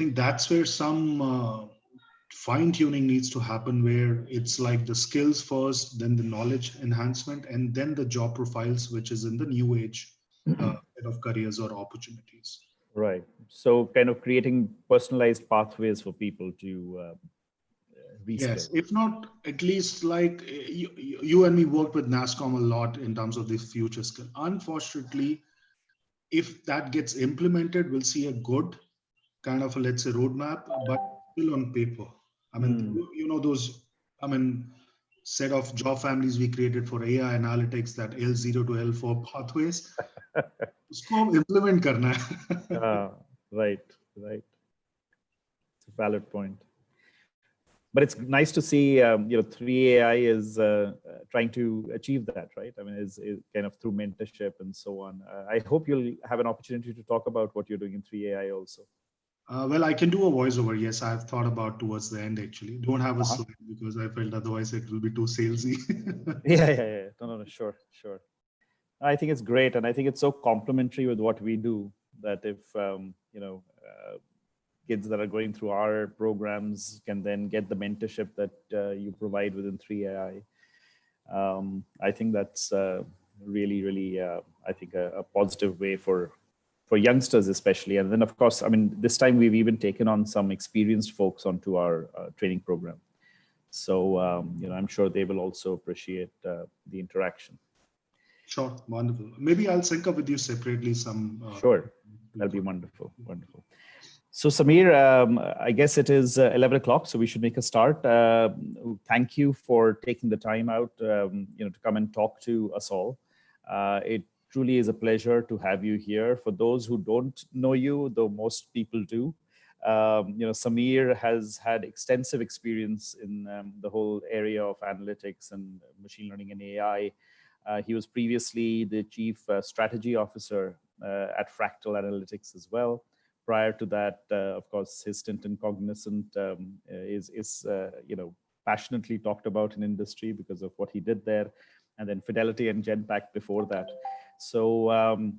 think that's where some fine tuning needs to happen, where it's like the skills first, then the knowledge enhancement, and then the job profiles, which is in the new age set of careers or opportunities. Right. So kind of creating personalized pathways for people to reskill. Yes, if not, at least like you and me worked with NASCOM a lot in terms of this future skill. Unfortunately, if that gets implemented, we'll see a good kind of a, let's say, roadmap, but still on paper. I mean, Hmm. you know those, I mean, set of job families we created for AI analytics, that L0 to L4 pathways, usko implement karna hai. Ah, right, right. It's a valid point. But it's nice to see, 3AI is trying to achieve that, right? I mean, is kind of through mentorship and so on. I hope you'll have an opportunity to talk about what you're doing in 3AI also. Well, I can do a voiceover. Yes, I've thought about towards the end actually. Don't have a Uh-huh. slide because I felt otherwise it will be too salesy. Yeah, yeah, yeah. No, no, no, sure, sure. I think it's great, and I think it's so complementary with what we do that if kids that are going through our programs can then get the mentorship that you provide within 3AI. I think that's really, really, I think a positive way for youngsters especially. And then of course, I mean, this time we've even taken on some experienced folks onto our training program. So, I'm sure they will also appreciate the interaction. Sure, wonderful. Maybe I'll sync up with you separately some. Sure, that'll be wonderful, wonderful. So Samir, I guess it is 11 o'clock, so we should make a start. Thank you for taking the time out, to come and talk to us all. It truly is a pleasure to have you here. For those who don't know you, though most people do, Samir has had extensive experience in the whole area of analytics and machine learning and AI. He was previously the chief strategy officer at Fractal Analytics as well. Prior to that, of course, his stint in Cognizant is passionately talked about in industry because of what he did there, and then Fidelity and Genpact before that. So,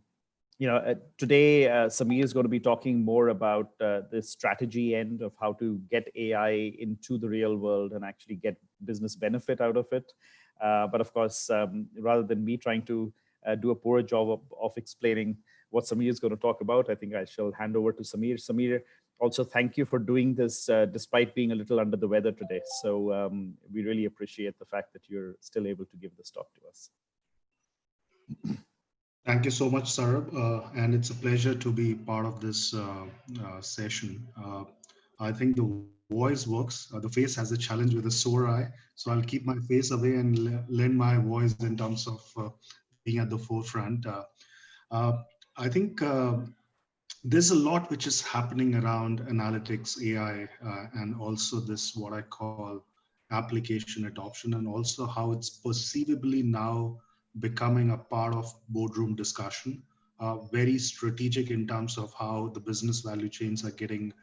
today Samir is going to be talking more about the strategy end of how to get AI into the real world and actually get business benefit out of it. But of course, rather than me trying to do a poor job of explaining what Samir is going to talk about, I think I shall hand over to Samir. Samir, also thank you for doing this despite being a little under the weather today. So we really appreciate the fact that you're still able to give this talk to us. Thank you so much, Saurabh, and it's a pleasure to be part of this session. I think the voice works. The face has a challenge with a sore eye, so I'll keep my face away and lend my voice in terms of being at the forefront. Uh, I think there's a lot which is happening around analytics, AI, and also this what I call application adoption, and also how it's perceivably now becoming a part of boardroom discussion. Very strategic in terms of how the business value chains are getting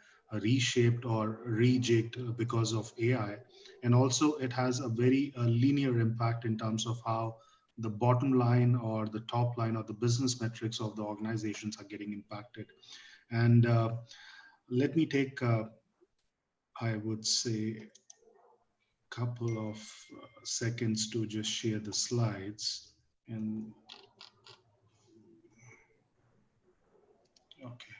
reshaped or rejigged because of AI, and also it has a very linear impact in terms of how the bottom line or the top line or the business metrics of the organizations are getting impacted. And let me take, I would say, a couple of seconds to just share the slides. And okay.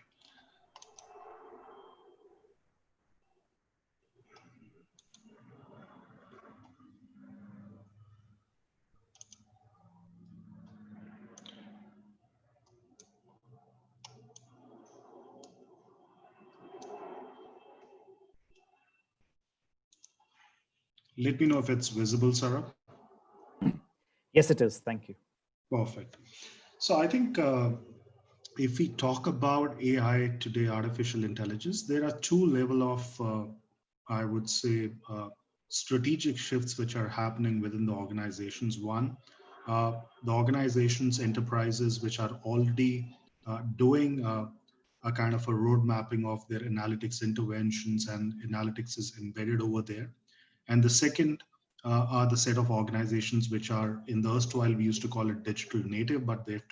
Let me know if it's visible, Sarah. Yes, it is. Thank you. Perfect. So I think if we talk about AI today, artificial intelligence, there are two level of, I would say, strategic shifts which are happening within the organizations. One, the organizations, enterprises which are already doing a kind of a road mapping of their analytics interventions, and analytics is embedded over there. And the second are the set of organizations which are in the erstwhile we used to call it digital native, but they've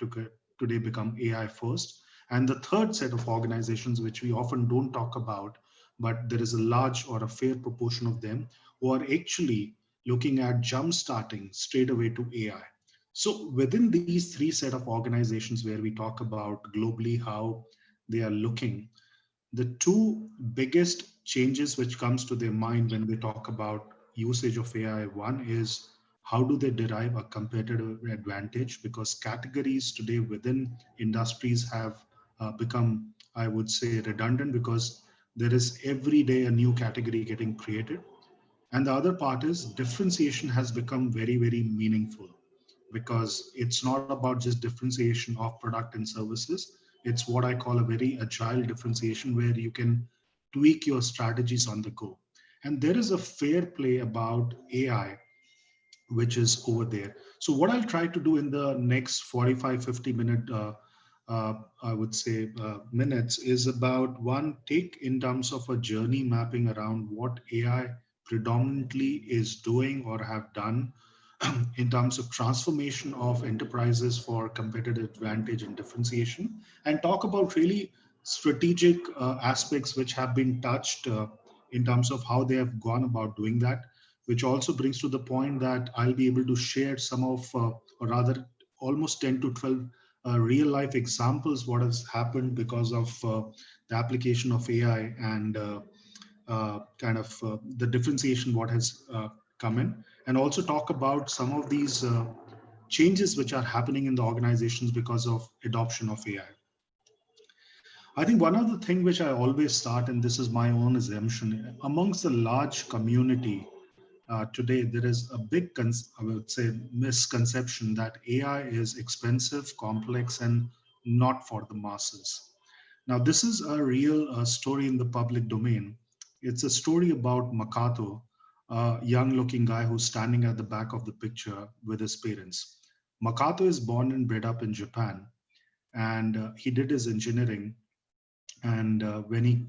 today become AI first, And the third set of organizations, which we often don't talk about, but there is a large or a fair proportion of them who are actually looking at jump starting straight away to AI. So within these three set of organizations where we talk about globally how they are looking, the two biggest changes which comes to their mind when they talk about usage of AI, one is how do they derive a competitive advantage, because categories today within industries have become, I would say, redundant, because there is every day a new category getting created. And the other part is differentiation has become very, very meaningful, because it's not about just differentiation of product and services. It's what I call a very agile differentiation where you can tweak your strategies on the go. And there is a fair play about AI which is over there. So what I'll try to do in the next 45, 50 minute, I would say, minutes is about one take in terms of a journey mapping around what AI predominantly is doing or have done in terms of transformation of enterprises for competitive advantage and differentiation, and talk about really strategic aspects which have been touched in terms of how they have gone about doing that, which also brings to the point that I'll be able to share some of, or rather, almost 10 to 12 real life examples what has happened because of the application of AI and kind of the differentiation what has come in, and also talk about some of these changes which are happening in the organizations because of adoption of AI. I think one other thing which I always start, and this is my own assumption, amongst the large community today, there is a big, I would say, misconception that AI is expensive, complex, and not for the masses. Now, this is a real story in the public domain. It's a story about Makato, a young looking guy who's standing at the back of the picture with his parents. Makato is born and bred up in Japan, and he did his engineering. And when he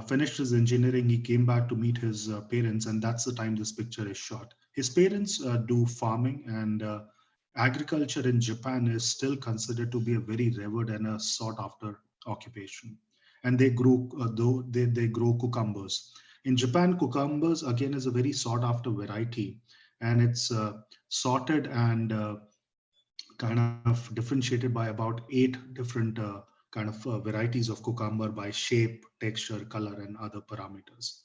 finished his engineering, he came back to meet his parents, and that's the time this picture is shot. His parents do farming, and agriculture in Japan is still considered to be a very revered and a sought after occupation. And they grow, though they grow cucumbers. In Japan, cucumbers again is a very sought after variety, and it's sorted and kind of differentiated by about 8 different kind of varieties of cucumber by shape, texture, color, and other parameters.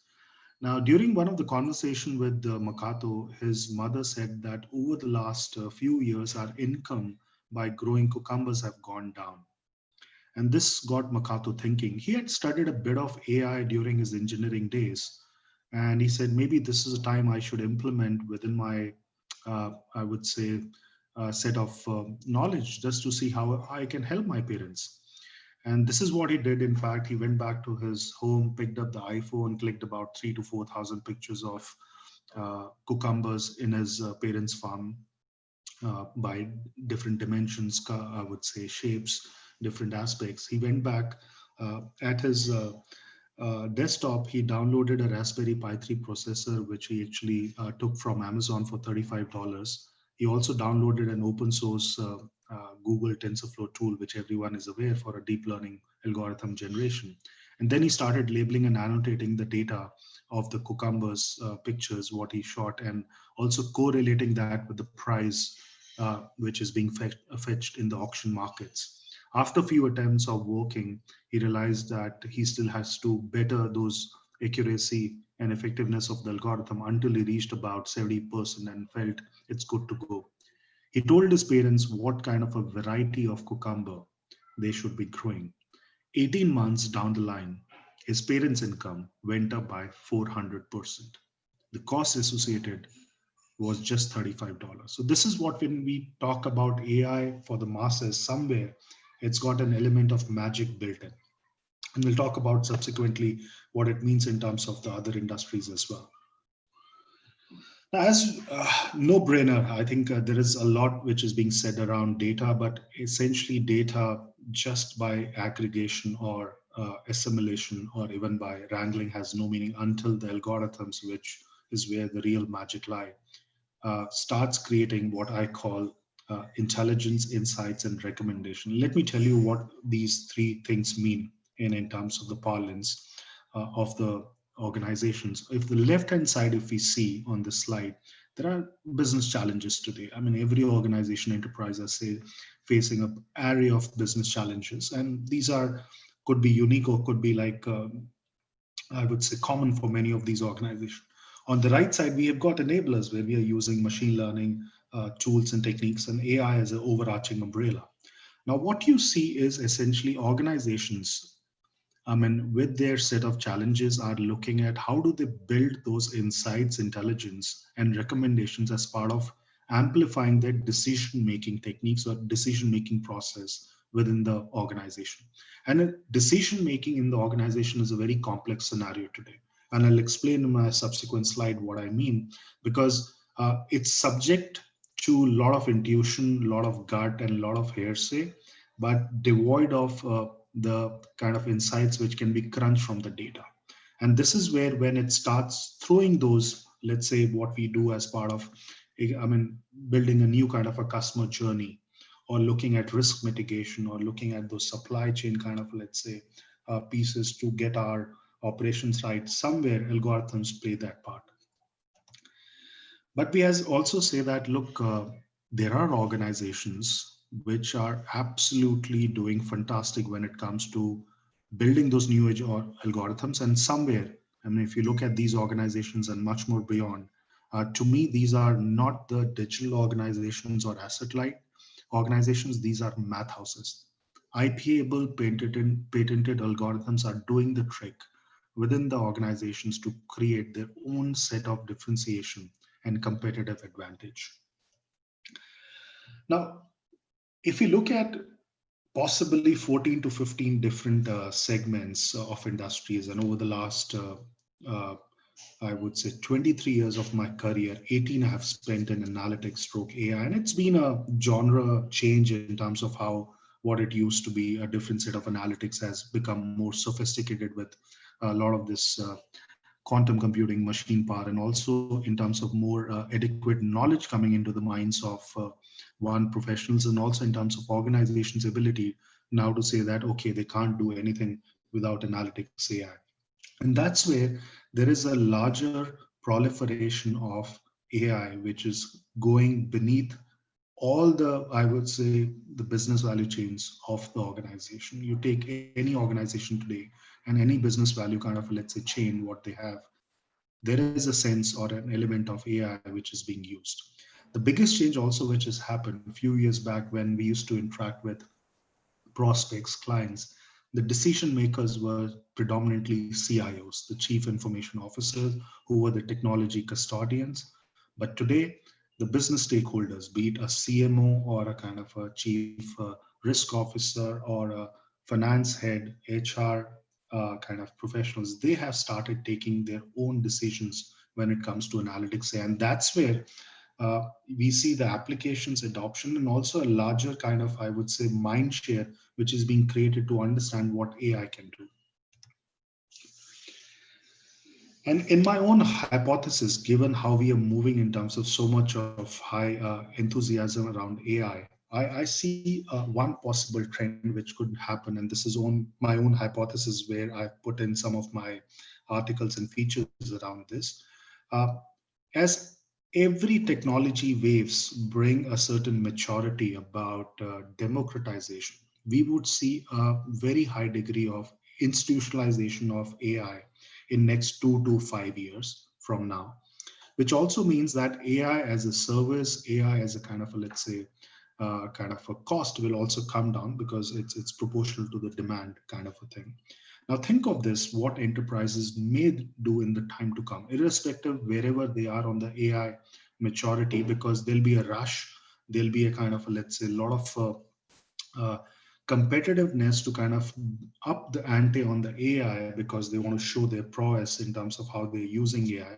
Now, during one of the conversation with Makato, his mother said that over the last few years, our income by growing cucumbers have gone down. And this got Makato thinking. He had studied a bit of AI during his engineering days, and he said maybe this is a time I should implement within my, I would say, set of knowledge just to see how I can help my parents. And this is what he did. In fact, he went back to his home, picked up the iPhone, clicked about 3 to 4 thousand pictures of cucumbers in his parents' farm by different dimensions, I would say shapes, different aspects. He went back at his desktop. He downloaded a Raspberry Pi 3 processor, which he actually took from Amazon for $35. He also downloaded an open source Google TensorFlow tool, which everyone is aware for a deep learning algorithm generation. And then he started labeling and annotating the data of the cucumbers pictures, what he shot, and also correlating that with the price which is being fetched in the auction markets. After a few attempts of working, he realized that he still has to better those accuracy and effectiveness of the algorithm until he reached about 70% and felt it's good to go. He told his parents what kind of a variety of cucumber they should be growing. 18 months down the line, his parents' income went up by 400%. The cost associated was just $35. So this is what, when we talk about AI for the masses, somewhere it's got an element of magic built in. And we'll talk about subsequently what it means in terms of the other industries as well. Now, as no brainer, I think there is a lot which is being said around data, but essentially data just by aggregation or assimilation or even by wrangling has no meaning until the algorithms, which is where the real magic lie, starts creating what I call intelligence, insights, and recommendation. Let me tell you what these three things mean in terms of the parlance of the organizations. If the left hand side, if we see on the slide, there are business challenges today. I mean, every organization, enterprise, I say, facing an array of business challenges, and these are could be unique or could be like I would say common for many of these organizations. On the right side, we have got enablers where we are using machine learning tools and techniques and AI as an overarching umbrella. Now, what you see is essentially organizations, I mean, with their set of challenges, are looking at how do they build those insights, intelligence, and recommendations as part of amplifying their decision-making techniques or decision-making process within the organization. And decision-making in the organization is a very complex scenario today. And I'll explain in my subsequent slide what I mean, because it's subject to a lot of intuition, a lot of gut, and a lot of hearsay, but devoid of the kind of insights which can be crunched from the data. And this is where, when it starts throwing those, let's say, what we do as part of, I mean, building a new kind of a customer journey, or looking at risk mitigation, or looking at those supply chain kind of, let's say, pieces to get our operations right, somewhere algorithms play that part. But we as also say that, look, there are organizations which are absolutely doing fantastic when it comes to building those new age algorithms. And somewhere, I mean, if you look at these organizations and much more beyond, to me, these are not the digital organizations or asset light organizations. These are math houses. IP-able patented algorithms are doing the trick within the organizations to create their own set of differentiation and competitive advantage. Now, if you look at possibly 14 to 15 different segments of industries, and over the last, uh, I would say, 23 years of my career, 18 I have spent in analytics stroke AI, and it's been a genre change in terms of how what it used to be. A different set of analytics has become more sophisticated with a lot of this quantum computing, machine power, and also in terms of more adequate knowledge coming into the minds of one professionals, and also in terms of organizations' ability now to say that, okay, they can't do anything without analytics AI. And that's where there is a larger proliferation of AI, which is going beneath all the, I would say, the business value chains of the organization. You take any organization today and any business value kind of, let's say, chain, what they have, there is a sense or an element of AI which is being used. The biggest change also which has happened a few years back, when we used to interact with prospects, clients, the decision makers were predominantly CIOs, the chief information officers, who were the technology custodians. But today, the business stakeholders, be it a CMO or a kind of a chief risk officer or a finance head, HR kind of professionals, they have started taking their own decisions when it comes to analytics. And that's where we see the applications adoption, and also a larger kind of, I would say, mind share, which is being created to understand what AI can do. And in my own hypothesis, given how we are moving in terms of so much of high enthusiasm around AI, I see one possible trend which could happen, and this is on my own hypothesis where I've put in some of my articles and features around this. Uh, as every technology waves bring a certain maturity about democratization, we would see a very high degree of institutionalization of AI in next 2 to 5 years from now, which also means that AI as a service, AI as a kind of a, let's say, kind of a cost will also come down, because it's proportional to the demand kind of a thing. Now think of this, what enterprises may do in the time to come, irrespective wherever they are on the AI maturity, because there'll be a rush, there'll be a kind of a, let's say, a lot of uh, competitiveness to kind of up the ante on the AI, because they want to show their prowess in terms of how they're using AI.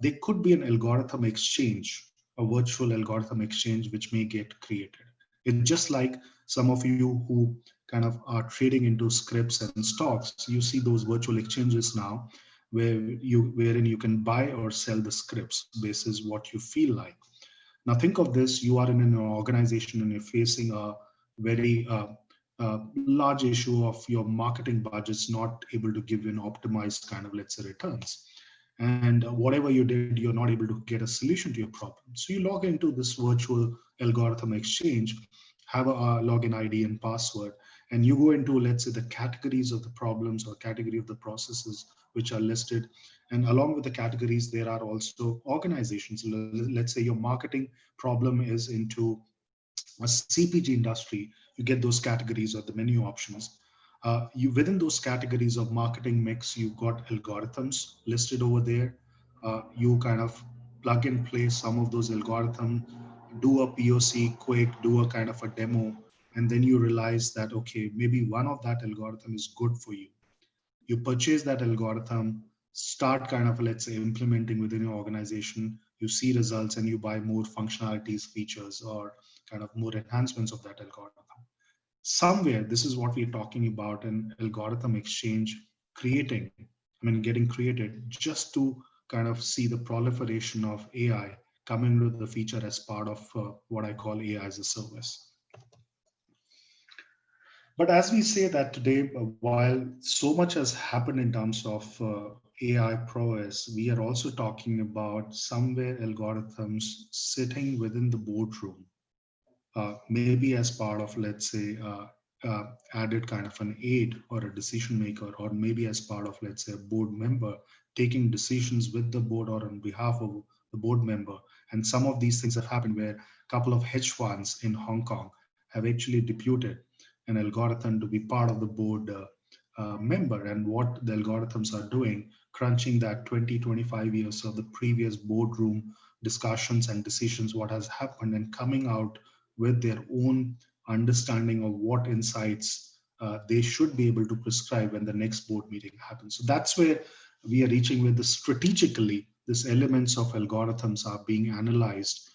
There could be an algorithm exchange, a virtual algorithm exchange, which may get created. It's just like some of you who kind of are trading into scripts and stocks. You see those virtual exchanges now, wherein you can buy or sell the scripts basis what you feel like. Now think of this: you are in an organization and you're facing a very large issue of your marketing budgets not able to give you an optimized kind of, let's say, returns. And whatever you did, you're not able to get a solution to your problem. So you log into this virtual algorithm exchange, have a login ID and password, and you go into, let's say, the categories of the problems or category of the processes which are listed. And along with the categories, there are also organizations. Let's say your marketing problem is into a CPG industry, you get those categories or the menu options. You within those categories of marketing mix, you've got algorithms listed over there. You kind of plug and play some of those algorithms, do a POC quick, do a kind of a demo, and then you realize that okay, maybe one of that algorithm is good for you. You purchase that algorithm, start kind of, let's say, implementing within your organization. You see results and you buy more functionalities, features, or kind of more enhancements of that algorithm. Somewhere this is what we're talking about: an algorithm exchange creating, I mean getting created just to kind of see the proliferation of AI coming with the feature as part of what I call AI as a service. But as we say that today, while so much has happened in terms of AI prowess, we are also talking about somewhere algorithms sitting within the boardroom, maybe as part of, let's say, added kind of an aid or a decision maker, or maybe as part of, let's say, a board member taking decisions with the board or on behalf of the board member. And some of these things have happened where a couple of hedge funds in Hong Kong have actually deputed an algorithm to be part of the board member. And what the algorithms are doing, crunching that 20, 25 years of the previous boardroom discussions and decisions, what has happened, and coming out with their own understanding of what insights they should be able to prescribe when the next board meeting happens. So that's where we are reaching with the strategically, these elements of algorithms are being analyzed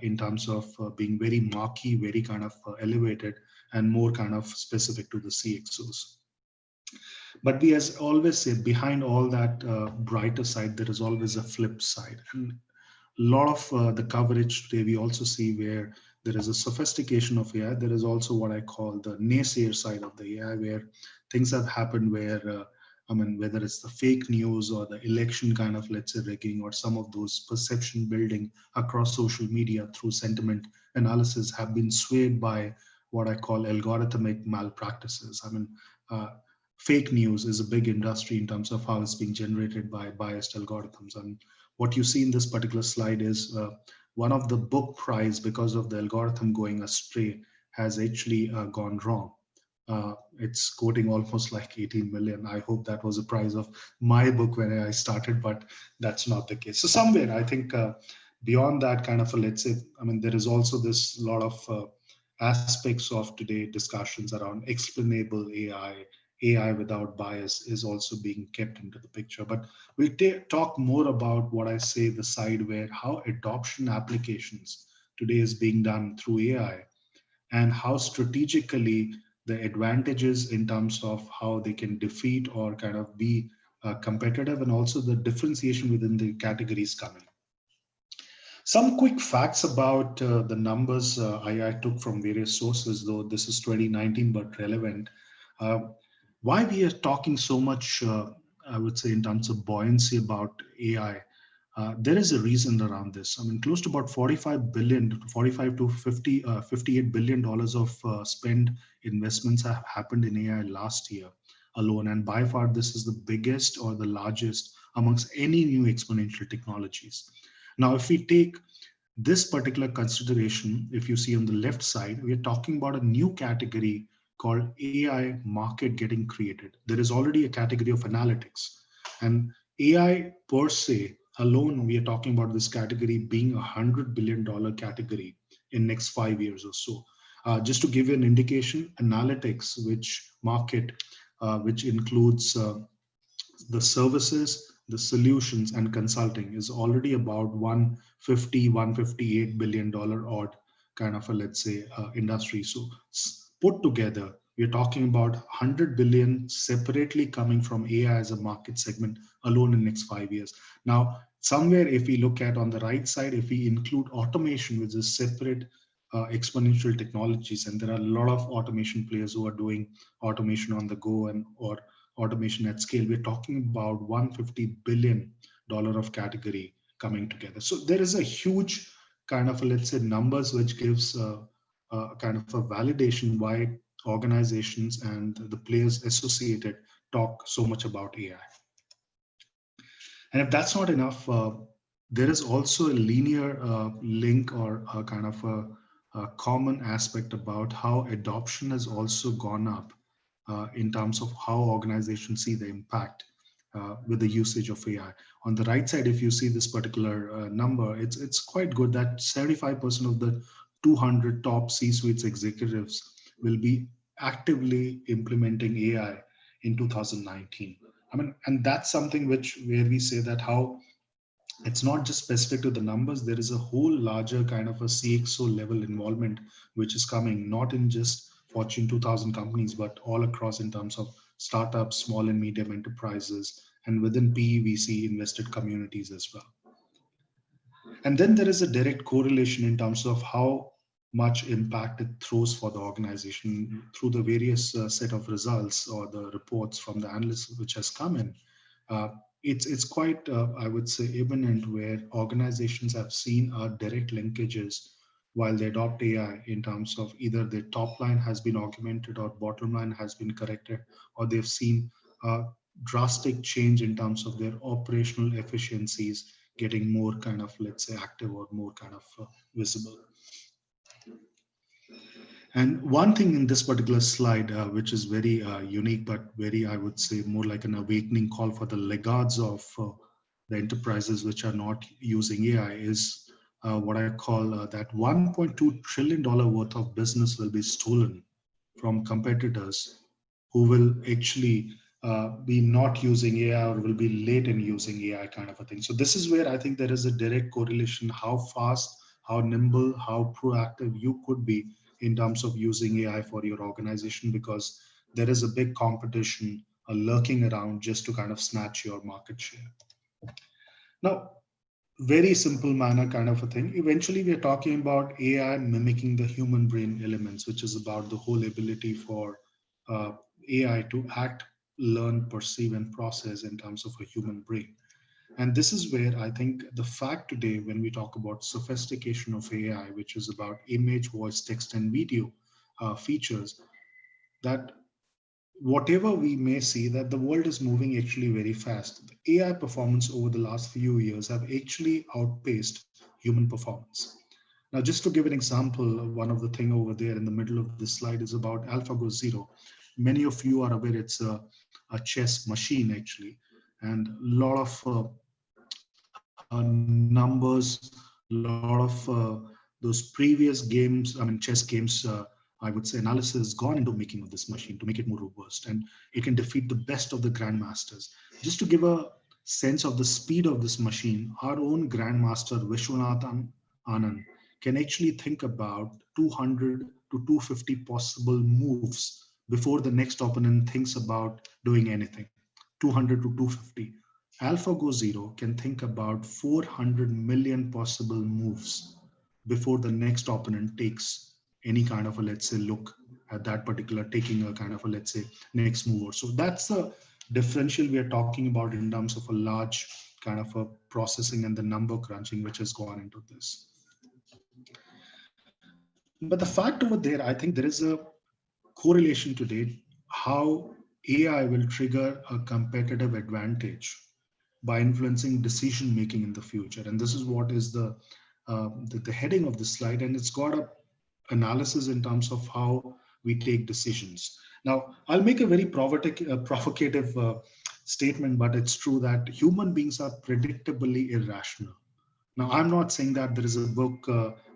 in terms of being very marquee, very kind of elevated, and more kind of specific to the CXOs. But we, as always say, behind all that brighter side, there is always a flip side. And a lot of the coverage today, we also see where there is a sophistication of AI. There is also what I call the naysayer side of the AI, where things have happened where, I mean, whether it's the fake news or the election kind of, let's say, rigging, or some of those perception building across social media through sentiment analysis have been swayed by what I call algorithmic malpractices. I mean, uh, fake news is a big industry in terms of how it's being generated by biased algorithms. And what you see in this particular slide is one of the book prize, because of the algorithm going astray, has actually gone wrong. It's quoting almost like 18 million. I hope that was a price of my book when I started, but that's not the case. So somewhere I think beyond that kind of a, let's say, I mean, there is also this lot of aspects of today discussions around explainable AI without bias is also being kept into the picture. But we'll talk more about what I say, the side where how adoption applications today is being done through AI, and how strategically the advantages in terms of how they can defeat or kind of be competitive, and also the differentiation within the categories coming. Some quick facts about the numbers I took from various sources, though this is 2019 but relevant. Uh, why we are talking so much, I would say, in terms of buoyancy about AI, there is a reason around this. I mean, close to about 45 billion, 45 to 50, $58 billion of spend investments have happened in AI last year alone. And by far, this is the biggest or the largest amongst any new exponential technologies. Now, if we take this particular consideration, if you see on the left side, we are talking about a new category called AI market getting created. There is already a category of analytics, and AI per se alone, we are talking about this category being $100 billion category in next 5 years or so. Just to give you an indication, analytics, which market, which includes the services, the solutions, and consulting, is already about 150, $158 billion odd kind of a, let's say, industry. So put together, we're talking about 100 billion separately coming from AI as a market segment alone in next 5 years. Now, somewhere, if we look at on the right side, if we include automation, which is separate exponential technologies, and there are a lot of automation players who are doing automation on the go and or automation at scale, we're talking about $150 billion of category coming together. So there is a huge kind of, let's say, numbers which gives kind of a validation why organizations and the players associated talk so much about AI. And if that's not enough, there is also a linear link or a kind of a common aspect about how adoption has also gone up in terms of how organizations see the impact with the usage of AI. On the right side, if you see this particular number, it's quite good that 75% of the 200 top C-suites executives will be actively implementing AI in 2019. I mean, and that's something which where we say that how it's not just specific to the numbers. There is a whole larger kind of a CXO level involvement which is coming, not in just Fortune 2000 companies, but all across in terms of startups, small and medium enterprises, and within PEVC invested communities as well. And then there is a direct correlation in terms of how much impact it throws for the organization through the various set of results or the reports from the analysts which has come in. Uh, it's quite, I would say, evident where organizations have seen direct linkages while they adopt AI in terms of either their top line has been augmented or bottom line has been corrected, or they've seen a drastic change in terms of their operational efficiencies getting more kind of, let's say, active or more kind of visible. And one thing in this particular slide, which is very unique, but very, I would say, more like an awakening call for the laggards of the enterprises which are not using AI, is what I call that $1.2 trillion worth of business will be stolen from competitors who will actually be not using AI or will be late in using AI, kind of a thing. So this is where I think there is a direct correlation, how fast, how nimble, how proactive you could be in terms of using AI for your organization, because there is a big competition lurking around just to kind of snatch your market share. Now, very simple manner kind of a thing. Eventually, we are talking about AI mimicking the human brain elements, which is about the whole ability for uh, AI to act, learn, perceive, and process in terms of a human brain. And this is where I think the fact today, when we talk about sophistication of AI, which is about image, voice, text, and video features, that whatever we may see, that the world is moving actually very fast. The AI performance over the last few years have actually outpaced human performance. Now, just to give an example, one of the thing over there in the middle of this slide is about AlphaGo Zero. Many of you are aware it's a chess machine actually, and a lot of numbers, a lot of those previous games, I mean, chess games, I would say analysis has gone into making of this machine to make it more robust, and it can defeat the best of the grandmasters. Just to give a sense of the speed of this machine, our own grandmaster Vishwanathan Anand can actually think about 200 to 250 possible moves before the next opponent thinks about doing anything. 200 to 250. AlphaGo Zero can think about 400 million possible moves before the next opponent takes any kind of a, let's say, look at that particular, taking a kind of a, let's say, next move. So that's the differential we are talking about in terms of a large kind of a processing and the number crunching which has gone into this. But the fact over there, I think there is a correlation today how AI will trigger a competitive advantage by influencing decision making in the future. And this is what is the heading of the slide, and it's got a analysis in terms of how we take decisions. Now, I'll make a very provocative statement, but it's true that human beings are predictably irrational. Now, I'm not saying that there is a book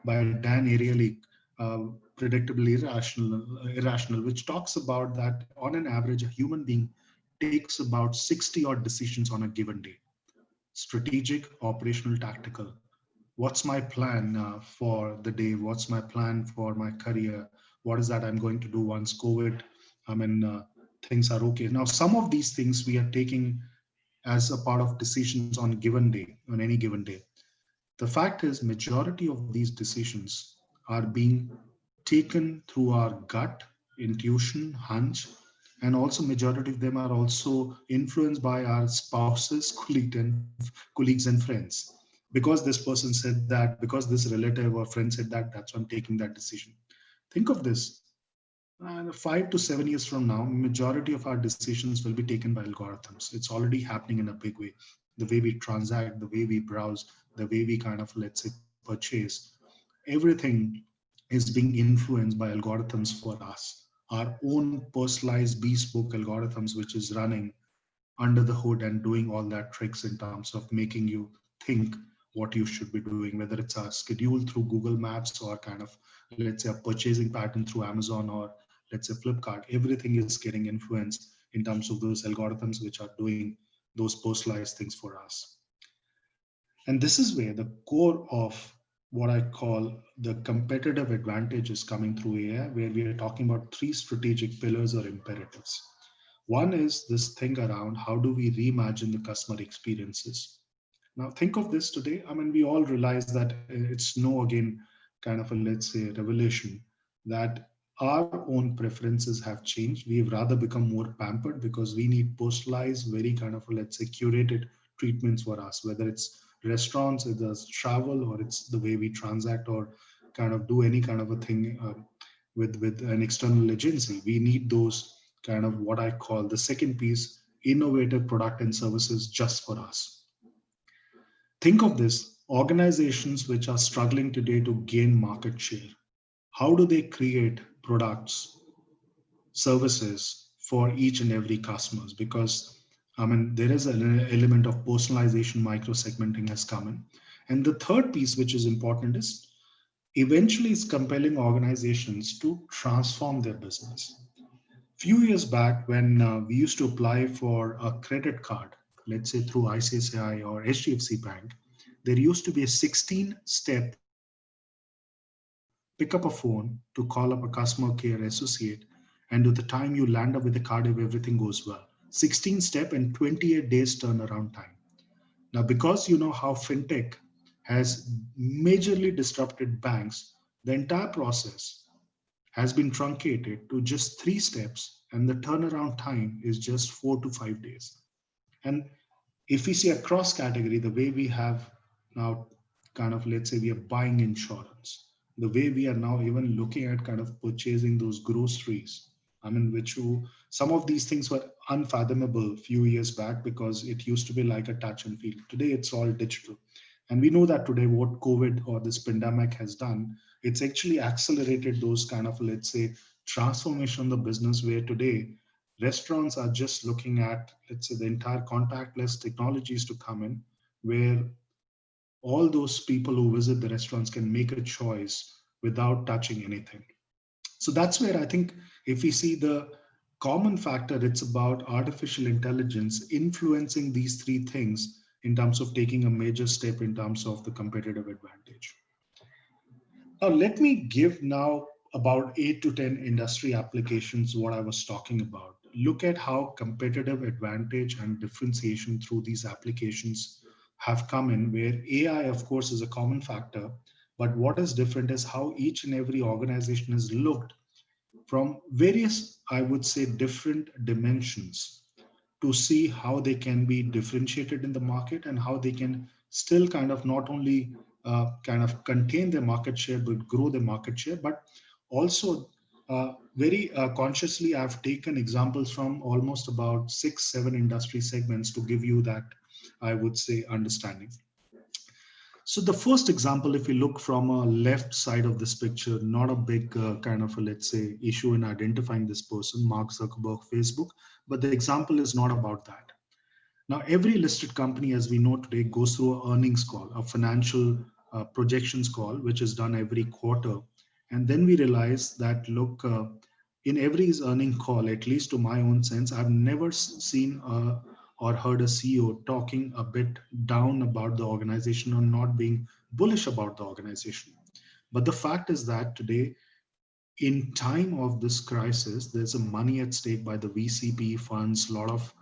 by Dan Ariely, Predictably Irrational, which talks about that on an average, a human being takes about 60 odd decisions on a given day: strategic, operational, tactical. What's my plan for the day? What's my plan for my career? What is that I'm going to do once COVID, I mean, things are okay? Now, some of these things we are taking as a part of decisions on given day, on any given day. The fact is, majority of these decisions are being taken through our gut, intuition, hunch, and also majority of them are also influenced by our spouses, colleagues and friends. Because this person said that, because this relative or friend said that, that's why I'm taking that decision. Think of this. 5 to 7 years from now, majority of our decisions will be taken by algorithms. It's already happening in a big way. The way we transact, the way we browse, the way we kind of, let's say, purchase, everything is being influenced by algorithms for us. Our own personalized bespoke algorithms, which is running under the hood and doing all that tricks in terms of making you think what you should be doing, whether it's a schedule through Google Maps or kind of, let's say, a purchasing pattern through Amazon or let's say Flipkart. Everything is getting influenced in terms of those algorithms which are doing those personalized things for us. And this is where the core of what I call the competitive advantage is coming through AI, where we are talking about three strategic pillars or imperatives. One is this thing around how do we reimagine the customer experiences. Now, think of this today. I mean, we all realize that it's no, again, kind of a, let's say, revelation that our own preferences have changed. We've rather become more pampered because we need personalized, very kind of, let's say, curated treatments for us, whether it's restaurants, whether it's travel, or it's the way we transact or kind of do any kind of a thing with an external agency. We need those kind of what I call the second piece, innovative product and services just for us. Think of this, organizations which are struggling today to gain market share. How do they create products, services for each and every customers? Because I mean, there is an element of personalization, micro segmenting has come in. And the third piece, which is important, is eventually it's compelling organizations to transform their business. Few years back, when we used to apply for a credit card, let's say through ICICI or HDFC Bank, there used to be a 16-step pick up a phone to call up a customer care associate, and to the time you land up with the card if everything goes well. 16-step and 28 days turnaround time. Now, because you know how fintech has majorly disrupted banks, the entire process has been truncated to just 3 steps, and the turnaround time is just 4 to 5 days. And if we see across category, the way we have now kind of, let's say, we are buying insurance, the way we are now even looking at kind of purchasing those groceries. I mean, which some of these things were unfathomable a few years back because it used to be like a touch and feel. Today, it's all digital. And we know that today what COVID or this pandemic has done, it's actually accelerated those kind of, let's say, transformation of the business where today restaurants are just looking at, let's say, the entire contactless technologies to come in, where all those people who visit the restaurants can make a choice without touching anything. So that's where I think if we see the common factor, it's about artificial intelligence influencing these three things in terms of taking a major step in terms of the competitive advantage. Now, let me give now about 8 to 10 industry applications, what I was talking about. Look at how competitive advantage and differentiation through these applications have come in, where AI, of course, is a common factor. But what is different is how each and every organization is looked from various, I would say, different dimensions to see how they can be differentiated in the market and how they can still kind of not only kind of contain their market share but grow their market share, but also very consciously I've taken examples from almost about 6 7 industry segments to give you that, I would say, understanding. So the first example, if we look from a left side of this picture, not a big kind of a, let's say, issue in identifying this person, Mark Zuckerberg, Facebook, but the example is not about that. Now, every listed company, as we know today, goes through an earnings call, a financial projections call, which is done every quarter. And then we realize that, look, in every earning call, at least to my own sense, I've never seen or heard a CEO talking a bit down about the organization or not being bullish about the organization. But the fact is that today, in time of this crisis, there's a money at stake by the VCP funds. A lot of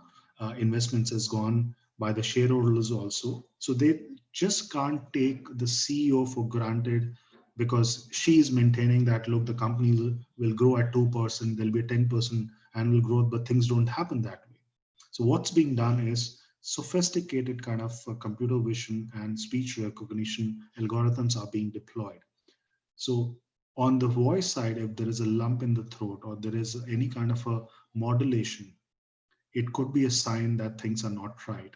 investments has gone by the shareholders also. So they just can't take the CEO for granted because she is maintaining that, look, the company will grow at 2%, there'll be a 10% annual growth, but things don't happen that way. So what's being done is sophisticated kind of computer vision and speech recognition algorithms are being deployed. So on the voice side, if there is a lump in the throat or there is any kind of a modulation, it could be a sign that things are not right.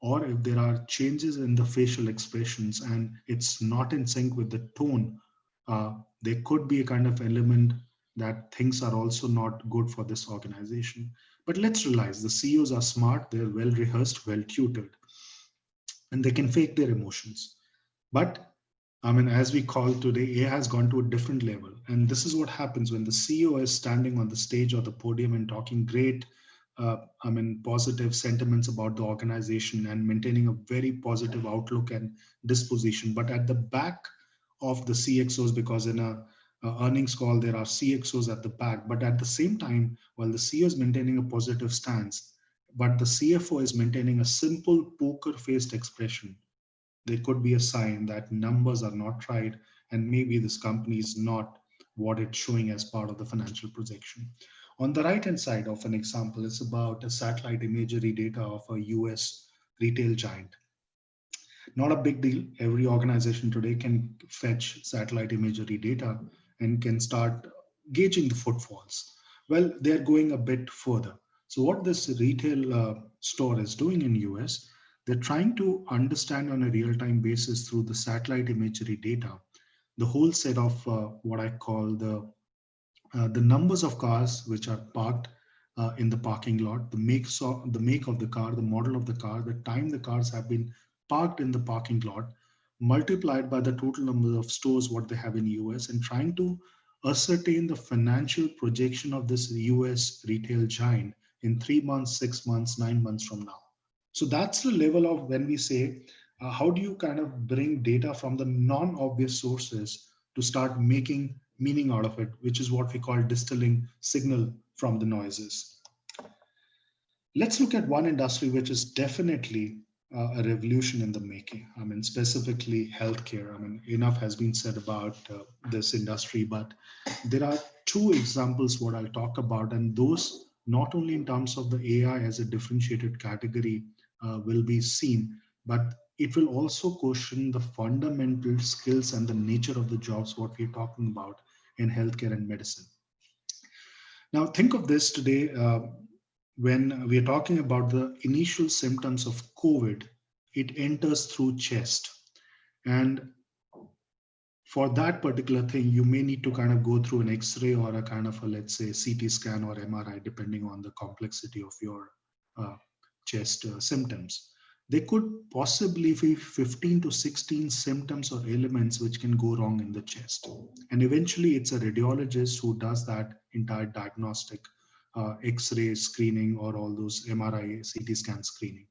Or if there are changes in the facial expressions and it's not in sync with the tone, there could be a kind of element that things are also not good for this organization. But let's realize the CEOs are smart, they're well rehearsed, well tutored, and they can fake their emotions. But I mean, as we call today, AI has gone to a different level. And this is what happens when the CEO is standing on the stage or the podium and talking great, positive sentiments about the organization and maintaining a very positive outlook and disposition. But at the back of the CXOs, because in a earnings call, there are CXOs at the back. But at the same time, while the CEO is maintaining a positive stance, but the CFO is maintaining a simple poker faced expression, there could be a sign that numbers are not right and maybe this company is not what it's showing as part of the financial projection. On the right hand side of an example, it's about a satellite imagery data of a US retail giant. Not a big deal. Every organization today can fetch satellite imagery data and can start gauging the footfalls. Well, they're going a bit further. So what this retail store is doing in US, they're trying to understand on a real-time basis through the satellite imagery data, the whole set of what I call the numbers of cars which are parked in the parking lot, the make of the car, the model of the car, the time the cars have been parked in the parking lot, multiplied by the total number of stores what they have in US, and trying to ascertain the financial projection of this US retail giant in 3 months, 6 months, 9 months from now. So that's the level of when we say, how do you kind of bring data from the non-obvious sources to start making meaning out of it, which is what we call distilling signal from the noises. Let's look at one industry which is definitely a revolution in the making. I mean, specifically healthcare. I mean, enough has been said about this industry, but there are two examples what I'll talk about, and those not only in terms of the AI as a differentiated category will be seen, but it will also question the fundamental skills and the nature of the jobs what we're talking about in healthcare and medicine. Now, think of this today when we are talking about the initial symptoms of COVID, it enters through chest. And for that particular thing, you may need to kind of go through an X-ray or a kind of a, let's say, CT scan or MRI, depending on the complexity of your chest symptoms. There could possibly be 15 to 16 symptoms or elements which can go wrong in the chest. And eventually it's a radiologist who does that entire diagnostic X-ray screening or all those MRI, CT scan screening.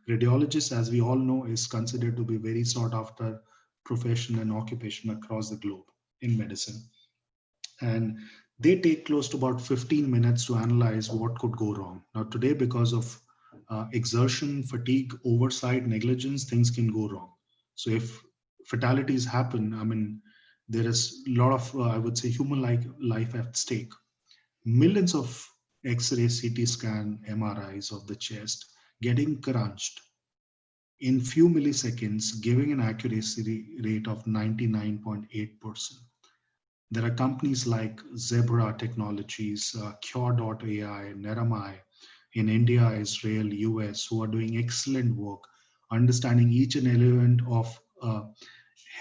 Radiologist, as we all know, is considered to be very sought after profession and occupation across the globe in medicine. And they take close to about 15 minutes to analyze what could go wrong. Now today, because of exertion, fatigue, oversight, negligence, things can go wrong. So if fatalities happen, I mean, there is a lot of, I would say, human life at stake. Millions of X-ray, CT scan, MRIs of the chest getting crunched in few milliseconds, giving an accuracy rate of 99.8%. There are companies like Zebra Technologies, Cure.ai, Neramai, in India, Israel, US, who are doing excellent work, understanding each and every element of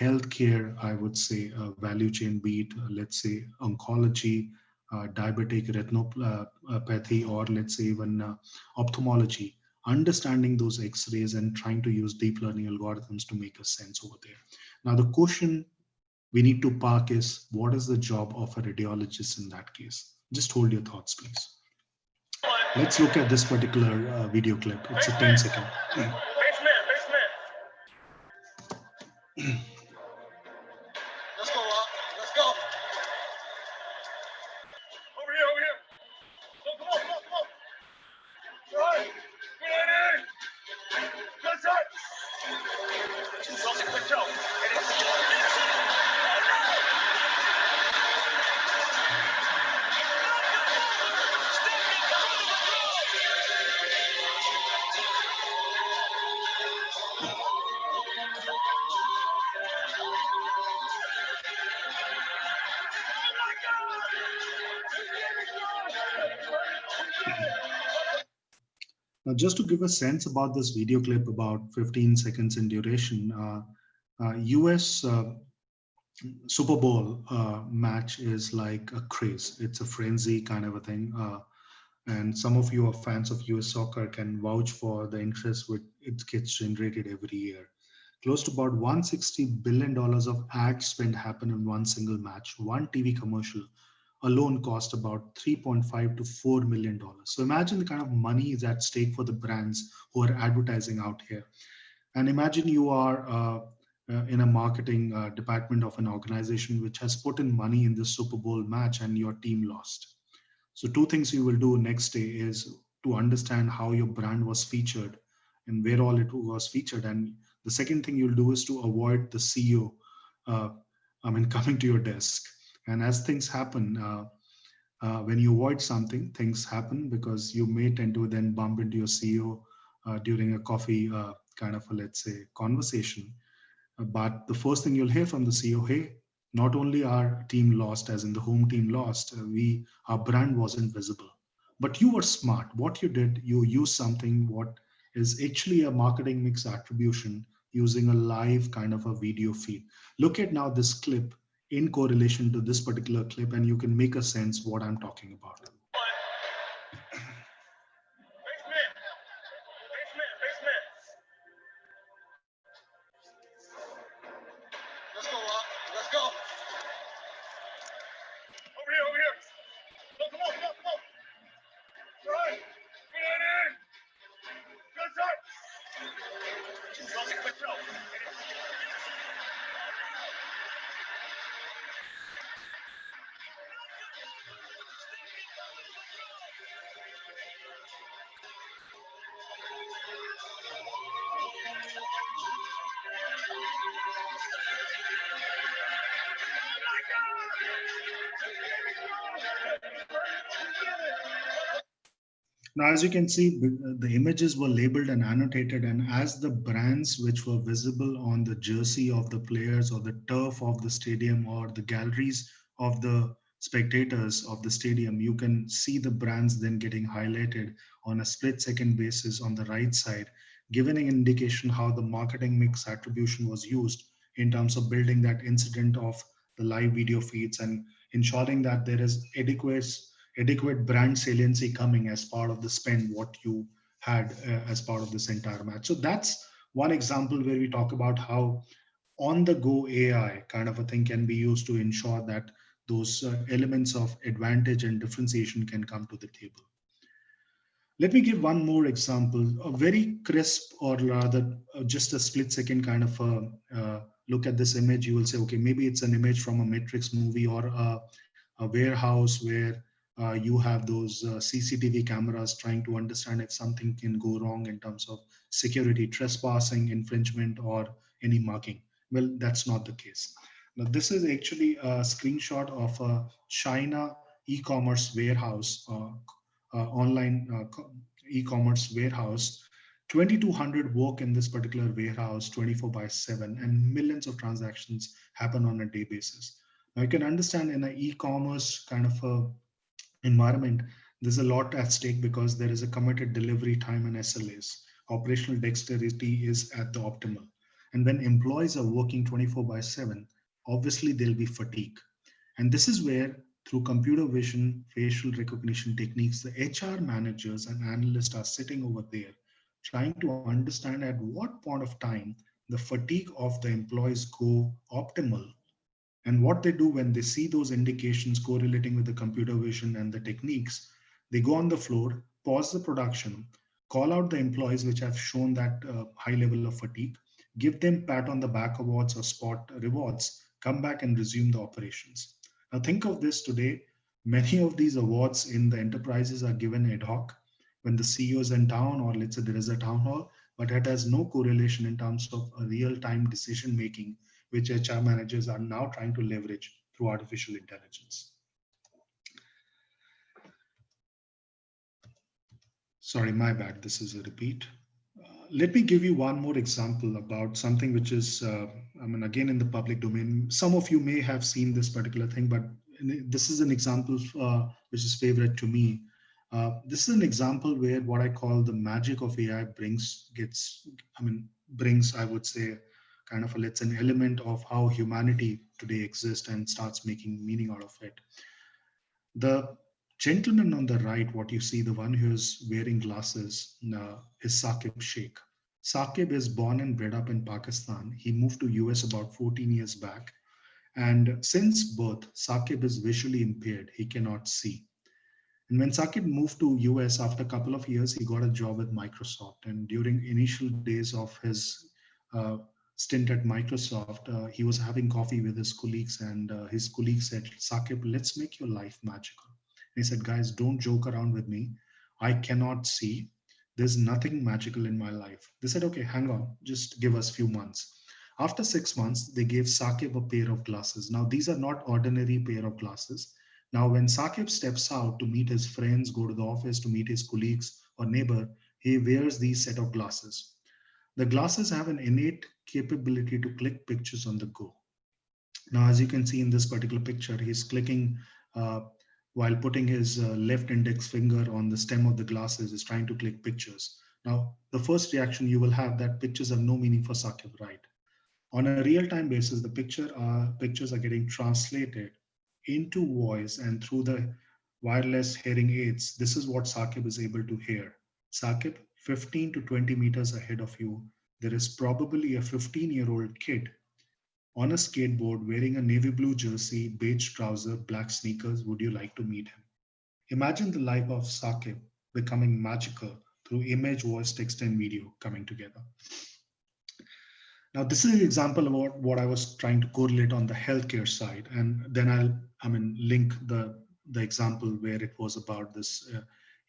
healthcare, I would say, value chain, be it, let's say, oncology, diabetic retinopathy, or let's say even ophthalmology, understanding those X-rays and trying to use deep learning algorithms to make a sense over there. Now, the question we need to park is, what is the job of a radiologist in that case? Just hold your thoughts, please. Let's look at this particular video clip. It's a 10-second. Let's go, Rob. Let's go. Over here, over here. Come on, come on, come on. All right. Get in. Something quick go. Now, just to give a sense about this video clip, about 15 seconds in duration, US Super Bowl match is like a craze. It's a frenzy kind of a thing. And some of you are fans of US soccer can vouch for the interest which it gets generated every year. Close to about $160 billion of ad spend happen in one single match. One TV commercial alone cost about 3.5 to $4 million. So imagine the kind of money is at stake for the brands who are advertising out here. And imagine you are in a marketing department of an organization which has put in money in the Super Bowl match and your team lost. So two things you will do next day is to understand how your brand was featured and where all it was featured. And the second thing you'll do is to avoid the CEO, uh, coming to your desk. And as things happen, when you avoid something, things happen because you may tend to then bump into your CEO during a coffee kind of a, let's say, conversation. But the first thing you'll hear from the CEO, hey, not only our team lost, as in the home team lost, our brand wasn't visible. But you were smart. What you did, you used something what is actually a marketing mix attribution using a live kind of a video feed. Look at now this clip in correlation to this particular clip, and you can make a sense what I'm talking about. Basement. Basement. Basement. Let's go, Rob. Let's go. Over here, over here. No, come on, come on, come on. Right. Get in. Good shot. Something quick go. Now, as you can see, the images were labeled and annotated, and as the brands which were visible on the jersey of the players or the turf of the stadium or the galleries of the spectators of the stadium, you can see the brands then getting highlighted on a split second basis on the right side, giving an indication how the marketing mix attribution was used in terms of building that incident of the live video feeds and ensuring that there is adequate brand saliency coming as part of the spend what you had as part of this entire match. So that's one example where we talk about how on the go AI kind of a thing can be used to ensure that those elements of advantage and differentiation can come to the table. Let me give one more example, a very crisp or rather just a split second kind of look at this image. You will say, okay, maybe it's an image from a Matrix movie or a warehouse where you have those CCTV cameras trying to understand if something can go wrong in terms of security, trespassing, infringement, or any marking. Well, that's not the case. Now, this is actually a screenshot of a China e-commerce warehouse, online e-commerce warehouse. 2200 work in this particular warehouse 24 by 7, and millions of transactions happen on a day basis. Now you can understand in an e-commerce kind of a environment, there's a lot at stake because there is a committed delivery time and SLAs. Operational dexterity is at the optimal. And when employees are working 24 by 7, obviously there'll be fatigue. And this is where, through computer vision, facial recognition techniques, the HR managers and analysts are sitting over there trying to understand at what point of time the fatigue of the employees go optimal, and what they do when they see those indications correlating with the computer vision and the techniques, they go on the floor, pause the production, call out the employees which have shown that high level of fatigue, give them pat on the back awards or spot rewards, come back and resume the operations. Now think of this today. Many of these awards in the enterprises are given ad hoc when the CEO is in town, or let's say there is a town hall, but it has no correlation in terms of a real-time decision making, which HR managers are now trying to leverage through artificial intelligence. Sorry, my bad. This is a repeat. Let me give you one more example about something which is, I mean, again, in the public domain. Some of you may have seen this particular thing, but this is an example which is favorite to me. This is an example where what I call the magic of AI brings, I would say, kind of let's an element of how humanity today exists and starts making meaning out of it. The gentleman on the right, what you see, the one who is wearing glasses, is Saqib Sheikh. Saqib is born and bred up in Pakistan. He moved to US about 14 years back. And since birth, Saqib is visually impaired. He cannot see. And when Saqib moved to US after a couple of years, he got a job with Microsoft. And during initial days of his uh, stint at Microsoft, he was having coffee with his colleagues, and his colleague said, "Saqib, let's make your life magical." And he said, "Guys, don't joke around with me. I cannot see. There's nothing magical in my life." They said, "Okay, hang on, just give us a few months." After 6 months, they gave Saqib a pair of glasses. Now, these are not ordinary pair of glasses. Now, when Saqib steps out to meet his friends, go to the office to meet his colleagues or neighbor, he wears these set of glasses. The glasses have an innate capability to click pictures on the go. Now, as you can see in this particular picture, he's clicking uh, while putting his left index finger on the stem of the glasses, is trying to click pictures. Now, the first reaction you will have that pictures have no meaning for Saqib, right? On a real-time basis, the pictures are getting translated into voice, and through the wireless hearing aids, this is what Saqib is able to hear. Saqib, 15 to 20 meters ahead of you, there is probably a 15-year-old kid on a skateboard wearing a navy blue jersey, beige trouser, black sneakers. Would you like to meet him? Imagine the life of Saqib becoming magical through image, voice, text, and video coming together. Now, this is an example about what I was trying to correlate on the healthcare side, and then link the example where it was about this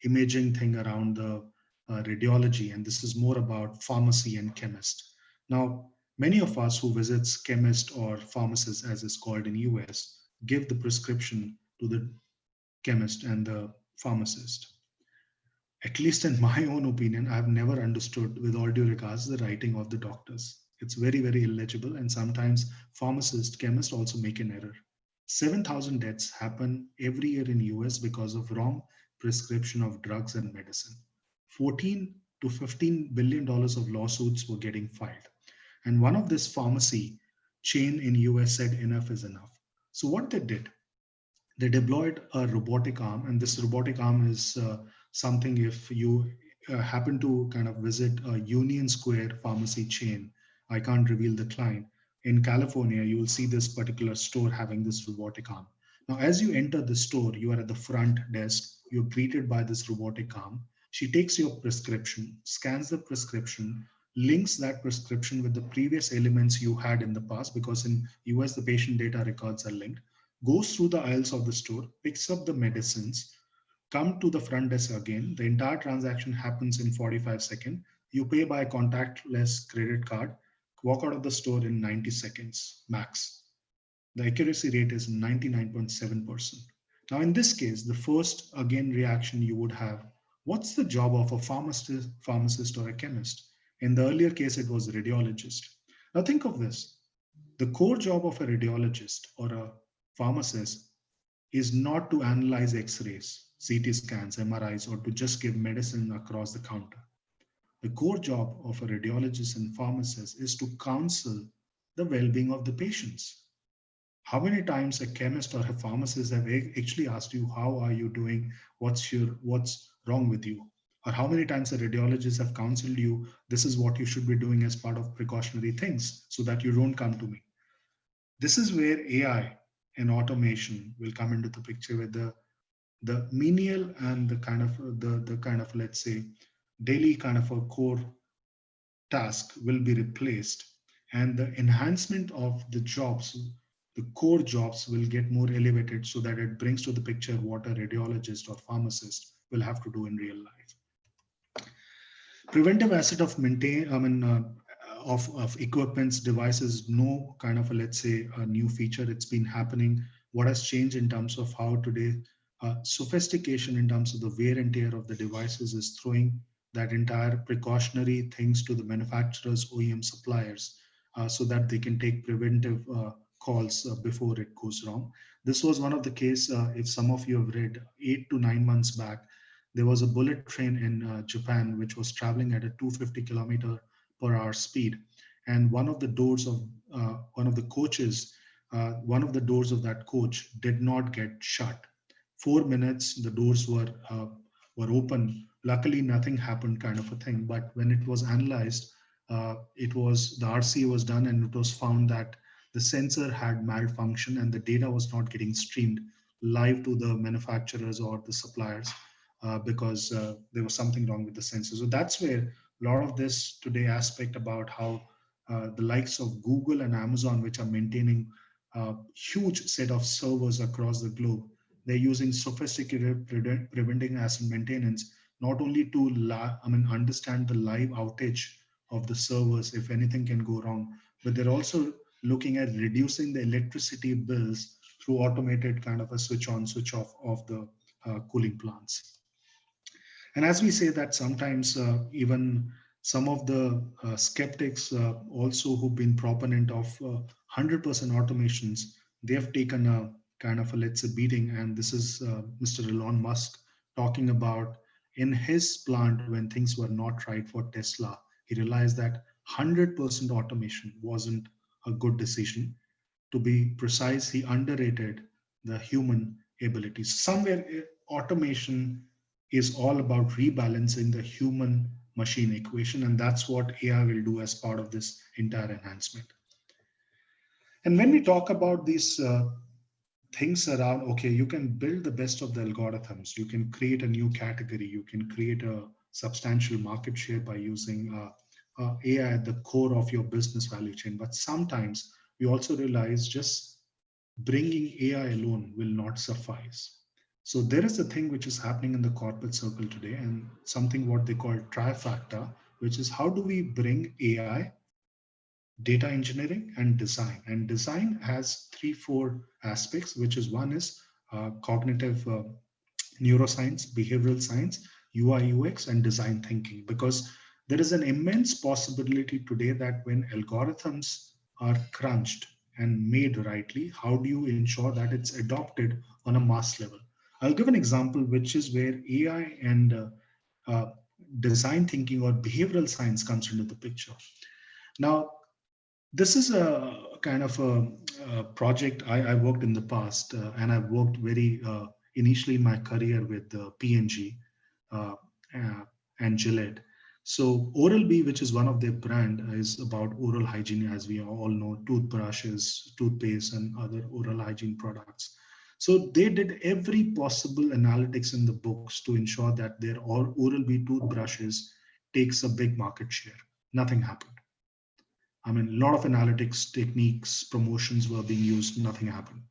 imaging thing around the radiology, and this is more about pharmacy and chemist. Now, many of us who visits chemist or pharmacist, as it's called in US, give the prescription to the chemist and the pharmacist. At least in my own opinion, I've never understood, with all due regards, the writing of the doctors. It's very, very illegible, and sometimes pharmacists, chemists also make an error. 7,000 deaths happen every year in US because of wrong prescription of drugs and medicine. 14 to 15 billion dollars of lawsuits were getting filed. And one of this pharmacy chain in US said enough is enough. So what they deployed a robotic arm, and this robotic arm is something, if you happen to kind of visit a Union Square pharmacy chain, I can't reveal the client, in California, you will see this particular store having this robotic arm. Now, as you enter the store, you are at the front desk, you're greeted by this robotic arm. She takes your prescription, scans the prescription, links that prescription with the previous elements you had in the past, because in US the patient data records are linked, goes through the aisles of the store, picks up the medicines, come to the front desk again. The entire transaction happens in 45 seconds. You pay by contactless credit card, walk out of the store in 90 seconds max. The accuracy rate is 99.7%. Now, in this case, the first again reaction you would have, what's the job of a pharmacist or a chemist? In the earlier case, it was a radiologist. Now think of this. The core job of a radiologist or a pharmacist is not to analyze x-rays, CT scans, MRIs, or to just give medicine across the counter. The core job of a radiologist and pharmacist is to counsel the well-being of the patients. How many times a chemist or a pharmacist have actually asked you, how are you doing? What's wrong with you? Or how many times a radiologist have counseled you, this is what you should be doing as part of precautionary things so that you don't come to me. This is where AI and automation will come into the picture, with the menial and the kind of, let's say, daily kind of a core task will be replaced, and the enhancement of the jobs, the core jobs, will get more elevated, so that it brings to the picture what a radiologist or pharmacist will have to do in real life. preventive asset of maintain, of equipments, devices, no kind of a, let's say, a new feature. It's been happening. What has changed in terms of how today sophistication in terms of the wear and tear of the devices is throwing that entire precautionary things to the manufacturers, OEM suppliers, so that they can take preventive calls before it goes wrong. This was one of the case, if some of you have read, 8 to 9 months back, there was a bullet train in Japan which was traveling at a 250 kilometer per hour speed, and one of the coaches, one of the doors of that coach did not get shut. 4 minutes the doors were open. Luckily, nothing happened, kind of a thing. But when it was analyzed, it was the RC was done, and it was found that the sensor had malfunctioned, and the data was not getting streamed live to the manufacturers or the suppliers because there was something wrong with the sensor. So that's where a lot of this today aspect about how the likes of Google and Amazon, which are maintaining a huge set of servers across the globe, they're using sophisticated preventing asset maintenance not only to understand the live outage of the servers if anything can go wrong, but they're also looking at reducing the electricity bills through automated kind of a switch on, switch off of the cooling plants. And as we say that sometimes even some of the skeptics also who've been proponent of 100% automations, they have taken a kind of a, let's say, beating. And this is Mr. Elon Musk talking about in his plant when things were not right for Tesla. He realized that 100% automation wasn't a good decision. To be precise, he underrated the human abilities. Somewhere, automation is all about rebalancing the human machine equation, and that's what AI will do as part of this entire enhancement. And when we talk about these things around, okay, you can build the best of the algorithms, you can create a new category, you can create a substantial market share by using AI at the core of your business value chain. But sometimes we also realize just bringing AI alone will not suffice. So there is a thing which is happening in the corporate circle today, and something what they call trifactor, which is how do we bring AI, data engineering, and design. And design has three, four aspects, which is one is cognitive neuroscience, behavioral science, UI, UX, and design thinking. Because there is an immense possibility today that when algorithms are crunched and made rightly, how do you ensure that it's adopted on a mass level? I'll give an example, which is where AI and design thinking or behavioral science comes into the picture. Now, this is a kind of a project I worked in the past, and I've worked very initially in my career with P&G uh, uh, and Gillette. So OralB, which is one of their brand, is about oral hygiene, as we all know, toothbrushes, toothpaste, and other oral hygiene products. So they did every possible analytics in the books to ensure that their all OralB toothbrushes takes a big market share. Nothing happened. I mean, a lot of analytics techniques, promotions were being used, nothing happened.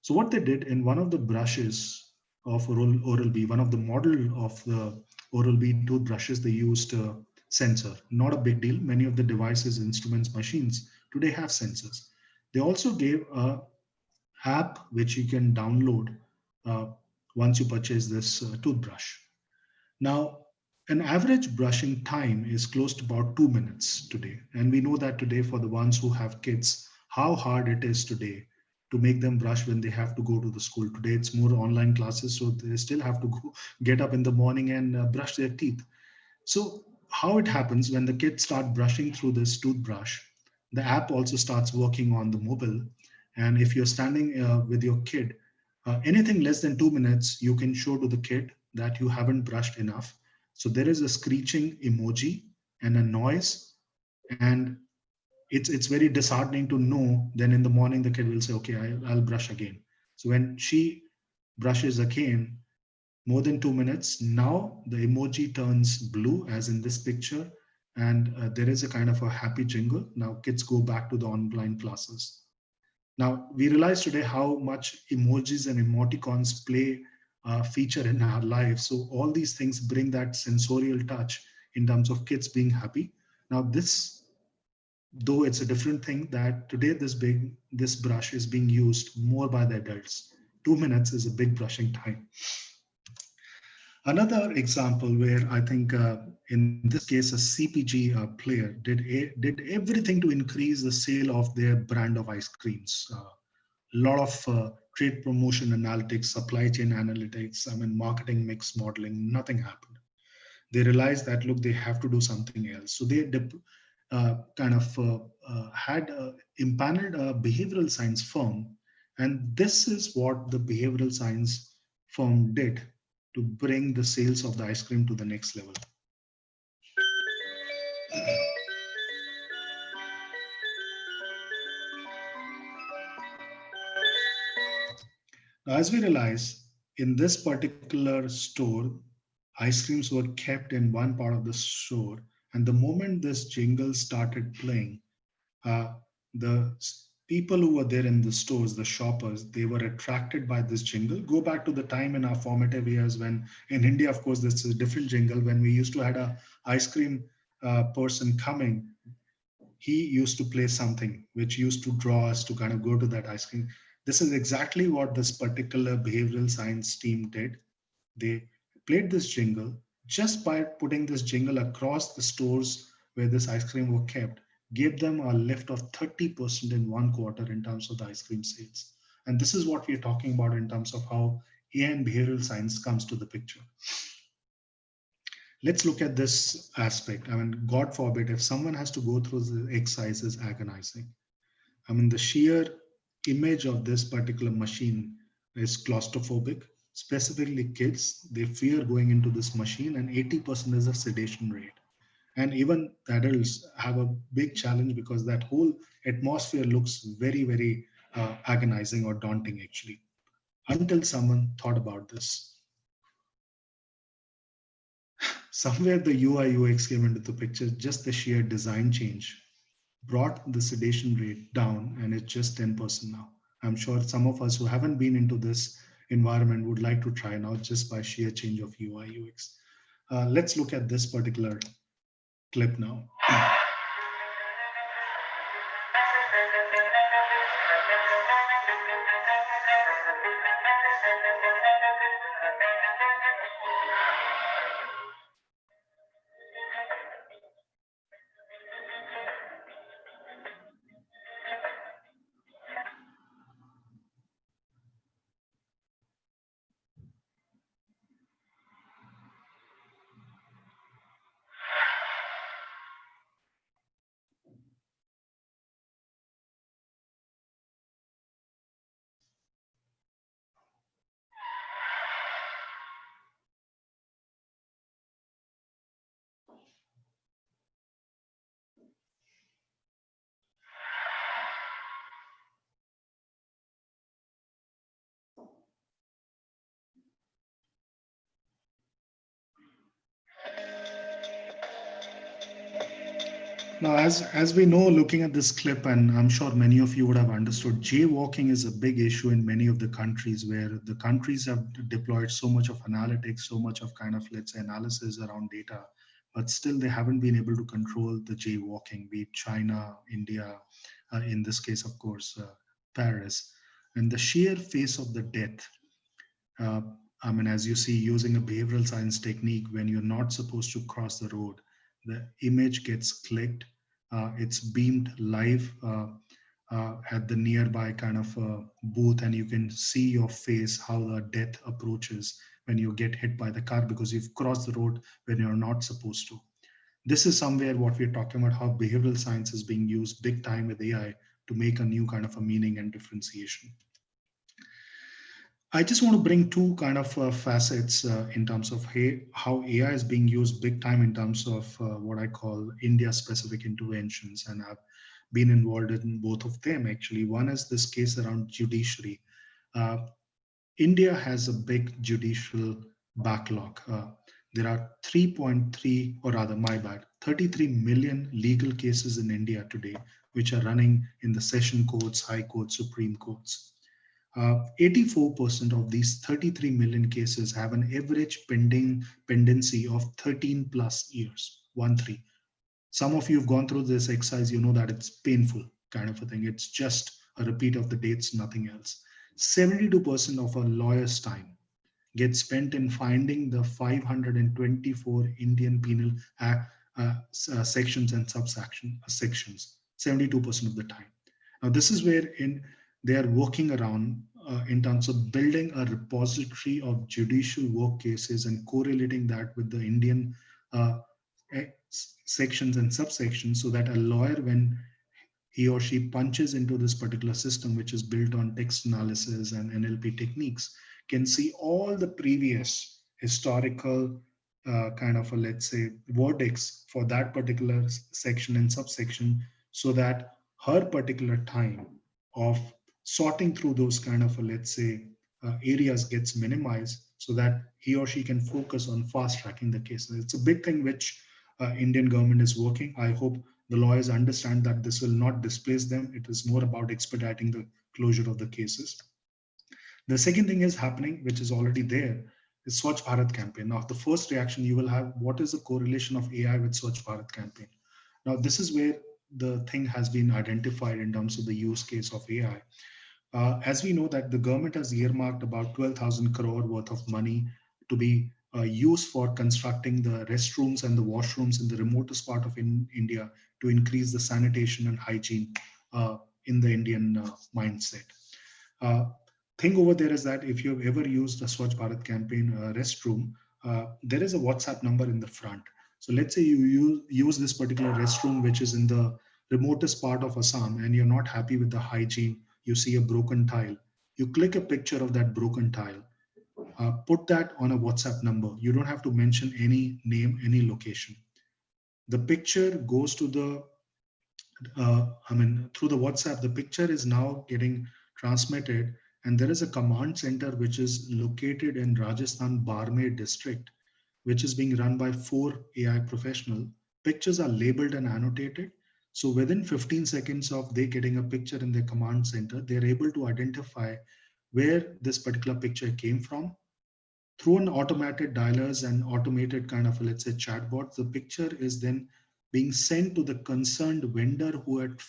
So what they did in one of the brushes of OralB, one of the model of the OralB toothbrushes, they used a sensor. Not a big deal. Many of the devices, instruments, machines today have sensors. They also gave a app which you can download uh, once you purchase this toothbrush. Now, an average brushing time is close to about 2 minutes today. And we know that today, for the ones who have kids, how hard it is today to make them brush when they have to go to the school. Today, it's more online classes, so they still have to go, get up in the morning and brush their teeth. So, how it happens when the kids start brushing through this toothbrush, the app also starts working on the mobile. And if you're standing with your kid, anything less than 2 minutes, you can show to the kid that you haven't brushed enough. So there is a screeching emoji and a noise, and it's very disheartening to know. Then in the morning, the kid will say, "Okay, I'll brush again." So when she brushes again, more than 2 minutes, now the emoji turns blue, as in this picture, and there is a kind of a happy jingle. Now kids go back to the online classes. Now, we realize today how much emojis and emoticons play a feature in our lives. So all these things bring that sensorial touch in terms of kids being happy. Now this, though it's a different thing, that today this brush is being used more by the adults. 2 minutes is a big brushing time. Another example where I think in this case a CPG player did everything to increase the sale of their brand of ice creams. Lot of trade promotion analytics, supply chain analytics, I mean marketing mix modeling, nothing happened. They realized that look, they have to do something else. So they kind of had impaneled a behavioral science firm, and this is what the behavioral science firm did to bring the sales of the ice cream to the next level. Now, as we realize, in this particular store, ice creams were kept in one part of the store, and the moment this jingle started playing, uh, the people who were there in the stores, the shoppers, they were attracted by this jingle. Go back to the time in our formative years when in India, of course, this is a different jingle. When we used to had a ice cream person coming, he used to play something which used to draw us to kind of go to that ice cream. This is exactly what this particular behavioral science team did. They played this jingle. Just by putting this jingle across the stores where this ice cream were kept, gave them a lift of 30% in 1 quarter in terms of the ice cream sales. And this is what we're talking about in terms of how AI and behavioral science comes to the picture. Let's look at this aspect. I mean, God forbid, if someone has to go through the exercise is agonizing. I mean, the sheer image of this particular machine is claustrophobic. Specifically, kids, they fear going into this machine, and 80% is a sedation rate. And even adults have a big challenge because that whole atmosphere looks very, very agonizing or daunting, actually, until someone thought about this. Somewhere the UI UX came into the picture, just the sheer design change brought the sedation rate down, and it's just 10% now. I'm sure some of us who haven't been into this environment would like to try now just by sheer change of UI UX. Let's look at this particular clip now. Now, as we know, looking at this clip, and I'm sure many of you would have understood, jaywalking is a big issue in many of the countries where the countries have deployed so much of analytics, so much of kind of, let's say, analysis around data, but still they haven't been able to control the jaywalking, be it China, India, in this case, of course, Paris. And the sheer face of the death, uh, I mean, as you see, using a behavioral science technique, when you're not supposed to cross the road, the image gets clicked, it's beamed live at the nearby kind of booth, and you can see your face, how the death approaches when you get hit by the car because you've crossed the road when you're not supposed to. This is somewhere what we're talking about, how behavioral science is being used big time with AI to make a new kind of a meaning and differentiation. I just want to bring two kind of facets in terms of how AI is being used big time in terms of what I call India specific interventions. And I've been involved in both of them actually. One is this case around judiciary. Uh, India has a big judicial backlog. There are 3.3, or rather, my bad, 33 million legal cases in India today, which are running in the session courts, high courts, supreme courts. 84% of these 33 million cases have an average pendency of 13 plus years. 13. Some of you have gone through this exercise, you know that it's painful kind of a thing. It's just a repeat of the dates, nothing else. 72% of a lawyer's time gets spent in finding the 524 Indian Penal sections and sections, 72% of the time. Now, this is where they are working around in terms of building a repository of judicial work cases and correlating that with the Indian uh, sections and subsections, so that a lawyer, when he or she punches into this particular system, which is built on text analysis and NLP techniques, can see all the previous historical kind of a, let's say, verdicts for that particular section and subsection, so that her particular time of sorting through those kind of a, let's say, areas gets minimized, so that he or she can focus on fast tracking the cases. It's a big thing which Indian government is working. I hope the lawyers understand that this will not displace them. It is more about expediting the closure of the cases. The second thing is happening, which is already there, is Swachh Bharat campaign. Now, the first reaction you will have, what is the correlation of AI with Swachh Bharat campaign? Now, this is where the thing has been identified in terms of the use case of AI. As we know that the government has earmarked about 12,000 crore worth of money to be used for constructing the restrooms and the washrooms in the remotest part of India to increase the sanitation and hygiene in the Indian mindset. Uh, thing over there is that if you've ever used a Swachh Bharat campaign restroom, there is a WhatsApp number in the front. So let's say you use this particular restroom, which is in the remotest part of Assam, and you're not happy with the hygiene, you see a broken tile. You click a picture of that broken tile, put that on a WhatsApp number. You don't have to mention any name, any location. The picture goes to the through the WhatsApp, the picture is now getting transmitted, and there is a command center which is located in Rajasthan Barmer district, which is being run by 4 AI professional. Pictures are labeled and annotated. So within 15 seconds of they getting a picture in their command center, they're able to identify where this particular picture came from. Through an automated dialers and automated kind of, let's say, chatbot, the picture is then being sent to the concerned vendor who had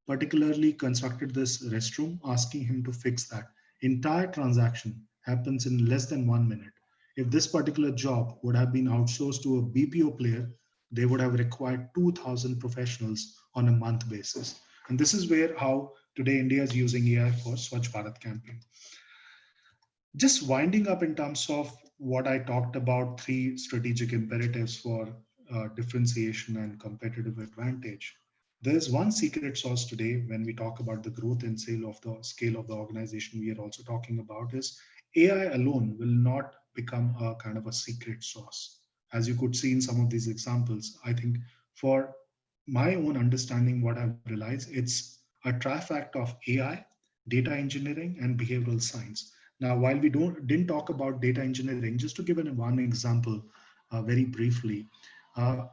particularly constructed this restroom, asking him to fix that. Entire transaction happens in less than 1 minute. If this particular job would have been outsourced to a BPO player, they would have required 2,000 professionals on a month basis. And this is where how today India is using AI for Swachh Bharat campaign. Just winding up in terms of what I talked about, 3 strategic imperatives for differentiation and competitive advantage. There's one secret sauce today when we talk about the growth and sale of the scale of the organization we are also talking about is AI alone will not become a kind of a secret sauce. As you could see in some of these examples, I think for my own understanding, what I've realized, it's a trifecta of AI, data engineering, and behavioral science. Now, while we didn't talk about data engineering, just to give one example very briefly, uh,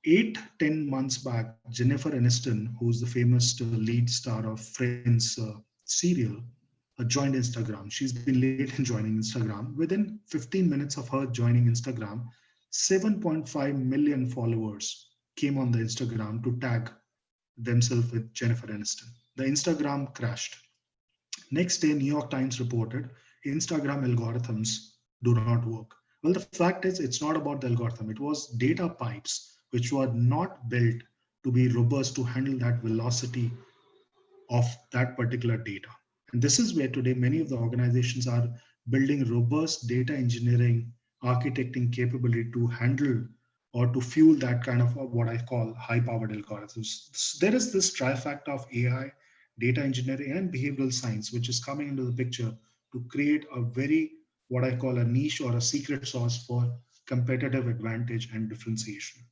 8-10 months back, Jennifer Aniston, who's the famous lead star of Friends serial, joined Instagram. She's been late in joining Instagram. Within 15 minutes of her joining Instagram, 7.5 million followers came on the Instagram to tag themselves with Jennifer Aniston. The Instagram crashed. Next day, New York Times reported Instagram algorithms do not work. Well, the fact is, it's not about the algorithm. It was data pipes which were not built to be robust to handle that velocity of that particular data. And this is where today many of the organizations are building robust data engineering, architecting capability to handle or to fuel that kind of what I call high powered algorithms. There is this trifecta of AI, data engineering, and behavioral science, which is coming into the picture to create a very what I call a niche or a secret sauce for competitive advantage and differentiation.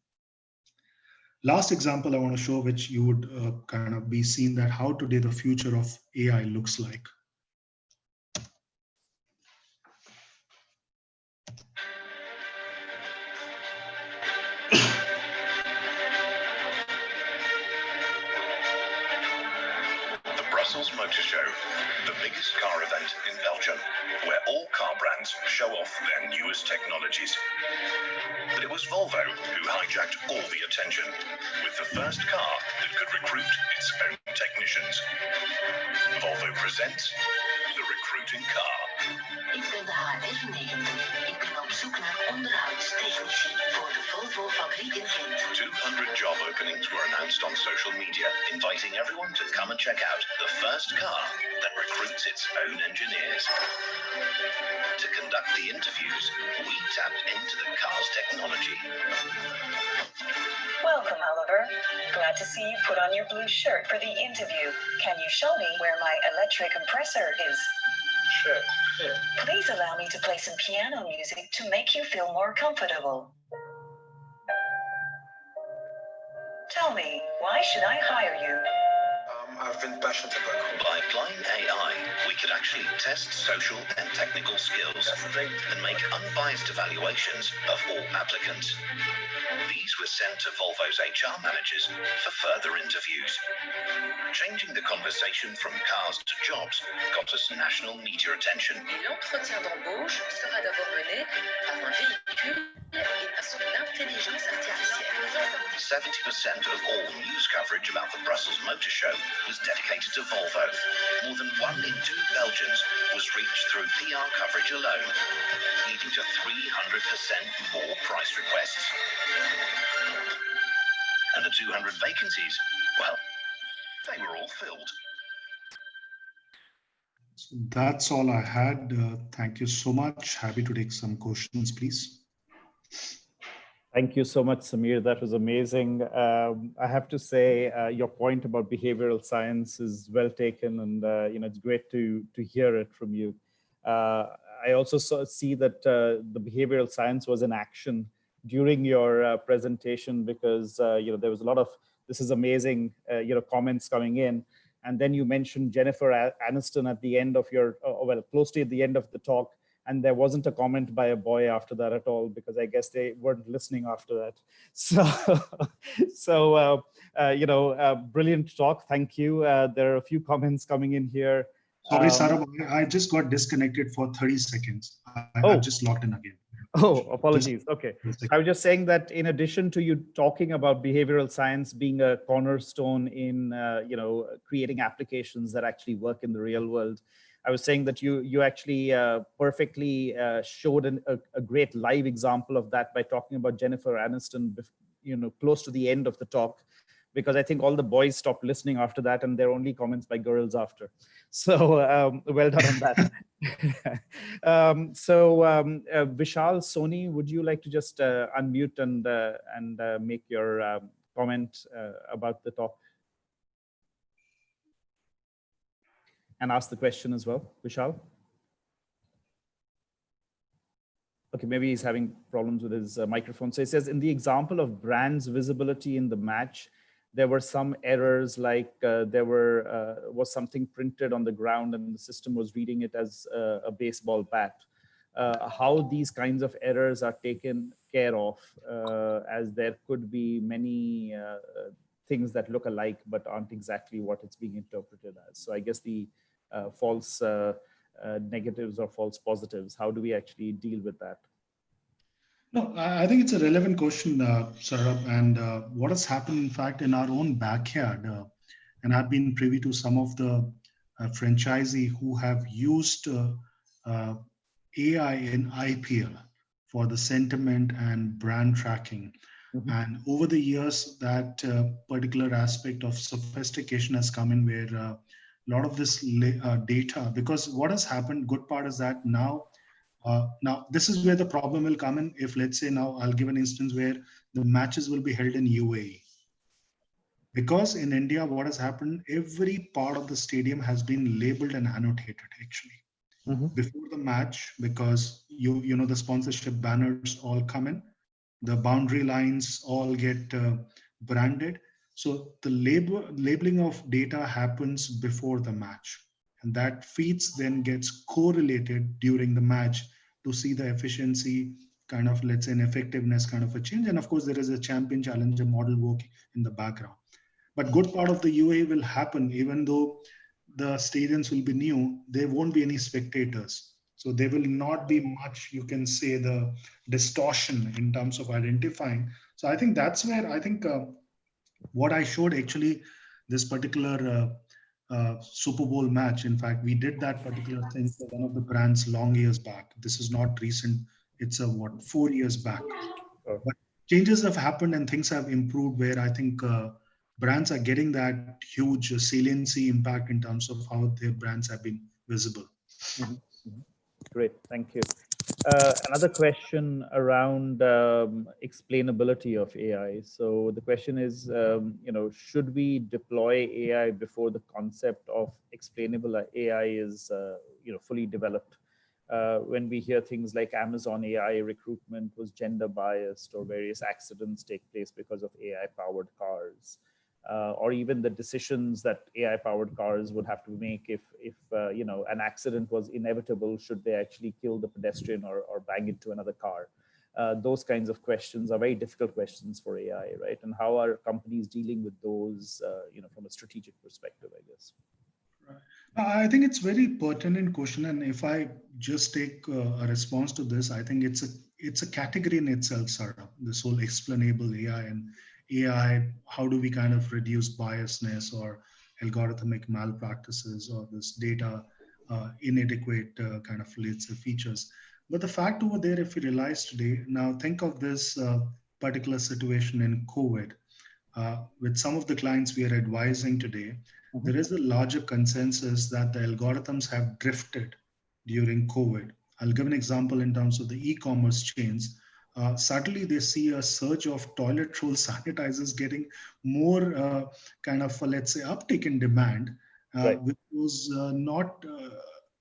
Last example I want to show, which you would kind of be seeing that how today the future of AI looks like. The Brussels Motor Show, the biggest car event in Belgium, where all car brands show off their newest technologies. But it was Volvo who hijacked all the attention with the first car that could recruit its own technicians. Volvo presents the recruiting car. Ik ben de HR90. Ik ben op zoek naar onderhoudstechnici voor de Volvo fabriek in Gent. 200 job openings were announced on social media, inviting everyone to come and check out the first car that recruits its own engineers. To conduct the interviews, we tapped into the car's technology. Welcome, Oliver. Glad to see you put on your blue shirt for the interview. Can you show me where my electric compressor is? Sure. Please allow me to play some piano music to make you feel more comfortable. Tell me, why should I hire you? I've been passionate about it. By applying AI, we could actually test social and technical skills and make unbiased evaluations of all applicants. These were sent to Volvo's HR managers for further interviews. Changing the conversation from cars to jobs got us national media attention. L'entretien d'embauche sera d'abord mené par un véhicule et par son intelligence artificielle. 70% of all news coverage about the Brussels Motor Show was dedicated to Volvo. More than 1 in 2 Belgians was reached through PR coverage alone, leading to 300% more price requests. And the 200 vacancies, well, they were all filled. So that's all I had. Thank you so much. Happy to take some questions, please. Thank you so much, Samir. That was amazing. I have to say, your point about behavioral science is well taken, and it's great to hear it from you. I also see that the behavioral science was in action during your presentation, because there was a lot of this is amazing comments coming in, and then you mentioned Jennifer Aniston at the end of your well, close to the end of the talk. And there wasn't a comment by a boy after that at all, because I guess they weren't listening after that. So, brilliant talk. Thank you. There are a few comments coming in here. Sorry, Sarab, I just got disconnected for 30 seconds. I just logged in again. Oh, apologies. Okay. I was just saying that in addition to you talking about behavioral science being a cornerstone in, creating applications that actually work in the real world, I was saying that you actually perfectly showed a great live example of that by talking about Jennifer Aniston, close to the end of the talk, because I think all the boys stopped listening after that, and there are only comments by girls after. So well done on that. Vishal, Soni, would you like to just unmute and make your comment about the talk? And ask the question as well, Vishal. Okay, maybe he's having problems with his microphone. So it says, in the example of brand's visibility in the match, there were some errors, like there was something printed on the ground and the system was reading it as a baseball bat. How these kinds of errors are taken care of, as there could be many things that look alike but aren't exactly what it's being interpreted as. So I guess the false negatives or false positives, how do we actually deal with that? No, I think it's a relevant question, Sarab, and what has happened, in fact, in our own backyard, and I've been privy to some of the franchisee who have used AI in IPL for the sentiment and brand tracking. Mm-hmm. And over the years, that particular aspect of sophistication has come in, where a lot of this data, because what has happened, good part is that now this is where the problem will come in. If, let's say, now I'll give an instance where the matches will be held in UAE. Because in India, what has happened, every part of the stadium has been labeled and annotated, actually. Mm-hmm. Before the match, because the sponsorship banners all come in, the boundary lines all get branded. So the labeling of data happens before the match. And that feeds then gets correlated during the match to see the efficiency, kind of, let's say, an effectiveness kind of a change. And of course, there is a champion challenger model working in the background. But good part of the UAE will happen, even though the stadiums will be new, there won't be any spectators. So there will not be much, you can say, the distortion in terms of identifying. So I think that's where I think what I showed actually this particular Super Bowl match. In fact, we did that particular thing for one of the brands long years back. This is not recent. It's a what 4 years back. Oh, But changes have happened and things have improved where I think brands are getting that huge saliency impact in terms of how their brands have been visible. mhm, mhm. Great, thank you. Another question around explainability of AI. So the question is, should we deploy AI before the concept of explainable AI is, fully developed? When we hear things like Amazon AI recruitment was gender biased, or various accidents take place because of AI powered cars, or even the decisions that AI powered cars would have to make if an accident was inevitable, should they actually kill the pedestrian or bang into another car? Those kinds of questions are very difficult questions for AI, right? And how are companies dealing with those, from a strategic perspective, I guess? Right. I think it's very pertinent question, and if I just take a response to this, I think it's a category in itself, Sarah. This whole explainable AI and AI. How do we kind of reduce biasness or algorithmic malpractices or this data inadequate kind of let's say features? But the fact over there, if we realize today, now think of this particular situation in COVID with some of the clients we are advising today, there is a larger consensus that the algorithms have drifted during COVID. I'll give an example in terms of the e-commerce chains. Suddenly, they see a surge of toilet roll sanitizers getting more kind of, let's say, uptick in demand, Right. which was not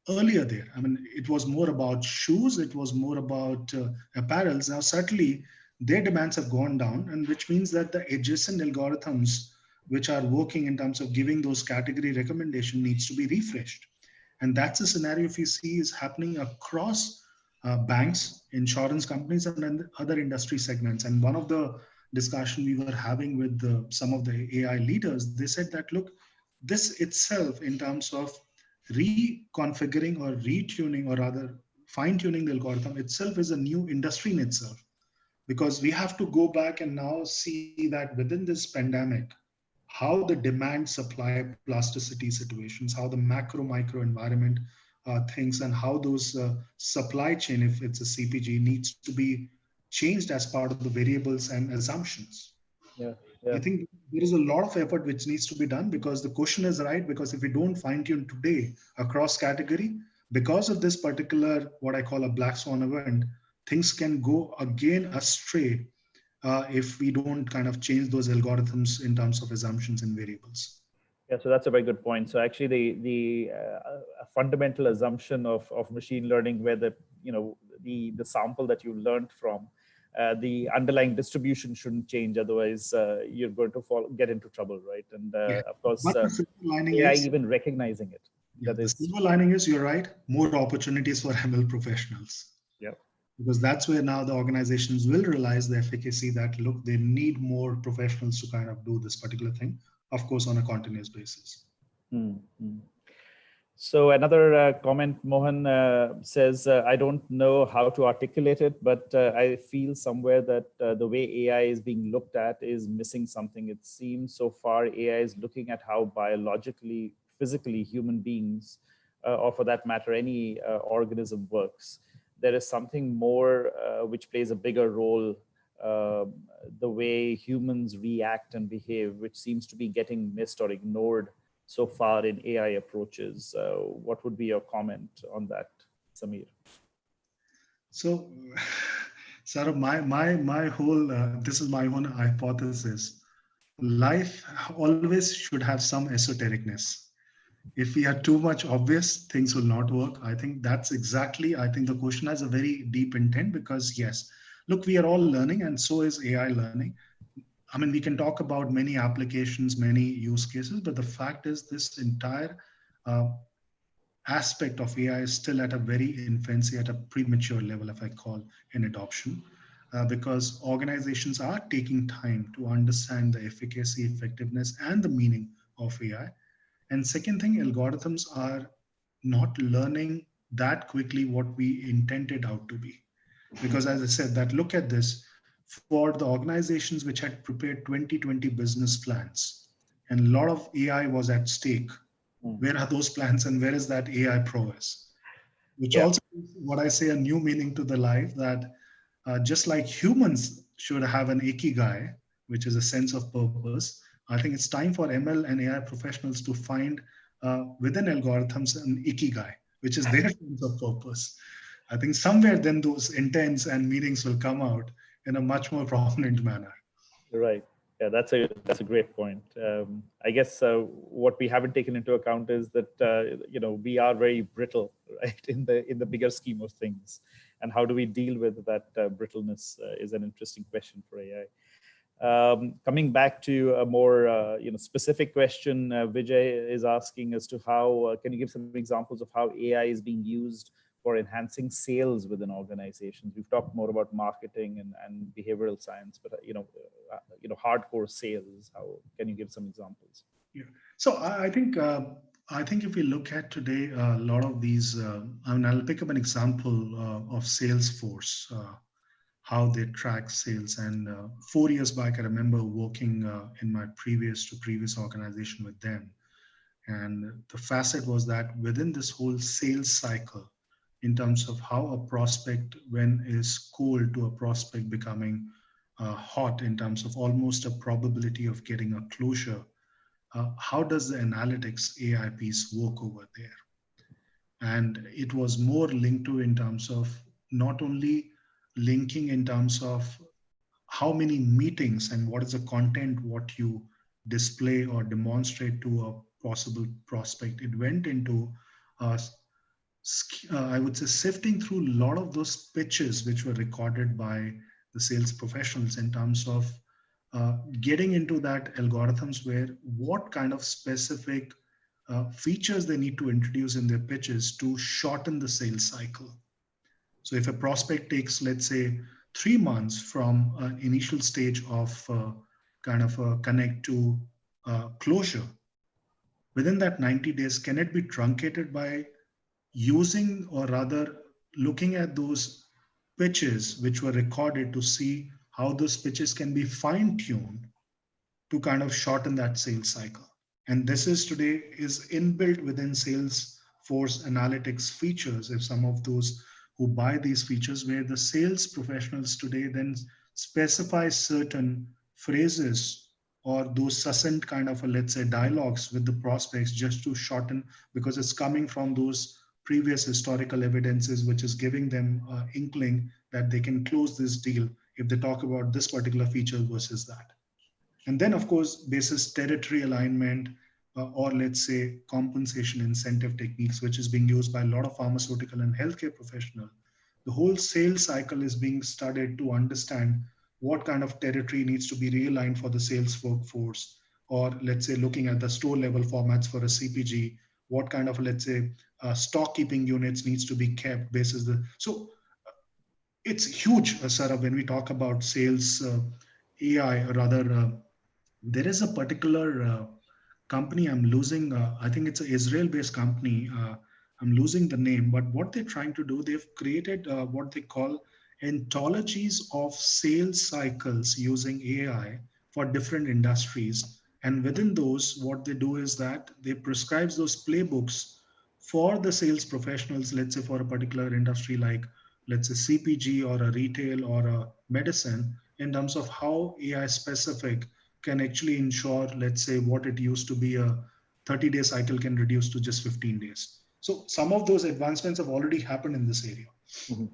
earlier there. I mean, it was more about shoes, it was more about apparels. Now, certainly, their demands have gone down, and which means that the adjacent algorithms which are working in terms of giving those category recommendation needs to be refreshed. And that's a scenario if you see is happening across banks, insurance companies, and other industry segments. And one of the discussion we were having with some of the AI leaders, they said that look, this itself in terms of reconfiguring or retuning or rather fine tuning the algorithm itself is a new industry in itself, because we have to go back and now see that within this pandemic, how the demand supply plasticity situations, how the macro micro environment things, and how those supply chain, if it's a CPG, needs to be changed as part of the variables and assumptions. Yeah, I yeah. think there is a lot of effort which needs to be done, because the question is right. Because if we don't fine tune today across category, because of this particular what I call a black swan event, things can go again astray if we don't kind of change those algorithms in terms of assumptions and variables. Yeah, so that's a very good point. So actually, the fundamental assumption of machine learning, where the sample that you learned from, the underlying distribution shouldn't change. Otherwise, you're going to get into trouble, right? And Yeah. of course, But the silver lining AI is, even recognizing it. yeah, That the is, silver lining is you're right, more opportunities for ML professionals. yeah. Because that's where now the organizations will realize the efficacy that look, they need more professionals to kind of do this particular thing, of course, on a continuous basis. Mm-hmm. So another comment, Mohan says, I don't know how to articulate it, but I feel somewhere that the way AI is being looked at is missing something. It seems so far AI is looking at how biologically, physically human beings, or for that matter, any organism works. There is something more which plays a bigger role, uh, the way humans react and behave, which seems to be getting missed or ignored so far in AI approaches. What would be your comment on that, Samir? So, Sarah, my whole this is my own hypothesis. Life always should have some esotericness. If we are too much obvious, things will not work. I think that's exactly. I think the question has a very deep intent, because yes, look, we are all learning, and so is AI learning. I mean, we can talk about many applications, many use cases, but the fact is, this entire uh, aspect of AI is still at a very infancy, at a premature level, if I call, in adoption, because organizations are taking time to understand the efficacy, effectiveness, and the meaning of AI. And second thing, algorithms are not learning that quickly what we intended out to be. Because as I said, that look at this, for the organizations which had prepared 2020 business plans, and a lot of AI was at stake. Mm. Where are those plans and where is that AI prowess? Which Yeah. also gives, what I say, a new meaning to the life, that just like humans should have an ikigai, which is a sense of purpose, I think it's time for ML and AI professionals to find within algorithms an ikigai, which is their sense of purpose. I think somewhere then those intents and meanings will come out in a much more prominent manner. Right. Yeah, that's a great point. I guess what we haven't taken into account is that we are very brittle, right, in the bigger scheme of things, and how do we deal with that brittleness is an interesting question for AI. Coming back to a more specific question, Vijay is asking as to how can you give some examples of how AI is being used for enhancing sales within organizations? We've talked more about marketing and behavioral science, but hardcore sales. How can you give some examples? Yeah. So I think if we look at today, a lot of these, I mean, I'll pick up an example of Salesforce, how they track sales. And 4 years back, I remember working in my previous organization with them. And the facet was that within this whole sales cycle, in terms of how a prospect, when is cold to a prospect becoming hot, in terms of almost a probability of getting a closure, how does the analytics AI piece work over there? And it was more linked to in terms of not only linking in terms of how many meetings and what is the content, what you display or demonstrate to a possible prospect. It went into uh, I would say sifting through a lot of those pitches which were recorded by the sales professionals, in terms of getting into that algorithms where what kind of specific features they need to introduce in their pitches to shorten the sales cycle. So if a prospect takes, let's say, 3 months from an initial stage of kind of a connect to closure, within that 90 days, can it be truncated by using, or rather looking at those pitches which were recorded to see how those pitches can be fine tuned to kind of shorten that sales cycle? And this is today is inbuilt within Salesforce analytics features. If some of those who buy these features, where the sales professionals today then specify certain phrases or those succinct kind of, let's say, dialogues with the prospects, just to shorten, because it's coming from those previous historical evidences, which is giving them inkling that they can close this deal if they talk about this particular feature versus that. And then, of course, basis territory alignment, or let's say compensation incentive techniques, which is being used by a lot of pharmaceutical and healthcare professionals. The whole sales cycle is being studied to understand what kind of territory needs to be realigned for the sales workforce, or let's say looking at the store level formats for a CPG, what kind of, let's say, stock keeping units needs to be kept basis the. So it's huge, Sarah, when we talk about sales AI, or rather there is a particular company I'm losing. I think it's an Israel-based company. I'm losing the name, but what they're trying to do, they've created what they call anthologies of sales cycles using AI for different industries. And within those, what they do is that they prescribe those playbooks for the sales professionals, let's say for a particular industry like, let's say, CPG or a retail or a medicine, in terms of how AI specific can actually ensure, let's say, what it used to be a 30-day cycle can reduce to just 15 days. So some of those advancements have already happened in this area. Mm-hmm.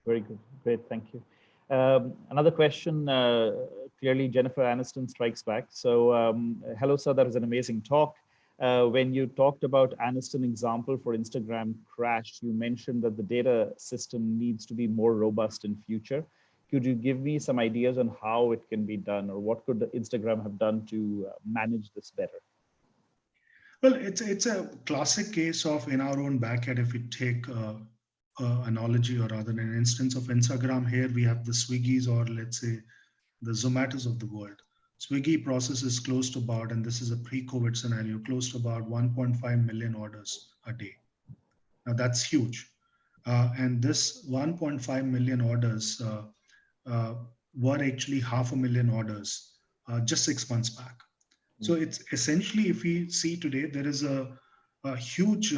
Very good. Great. Thank you. Another question. Clearly, Jennifer Aniston strikes back. So, hello, sir. That was an amazing talk. When you talked about Aniston example for Instagram crash, you mentioned that the data system needs to be more robust in future. Could you give me some ideas on how it can be done, or what could Instagram have done to manage this better? Well, it's a classic case of in our own backyard. If we take analogy, or rather an instance of Instagram, here we have the Swiggies, or let's say the Zomatos of the world. Swiggy processes close to about, and this is a pre-COVID scenario, close to about 1.5 million orders a day. That's huge. And this 1.5 million orders uh, were actually 500,000 orders just 6 months back. So it's essentially, if we see today, there is a huge,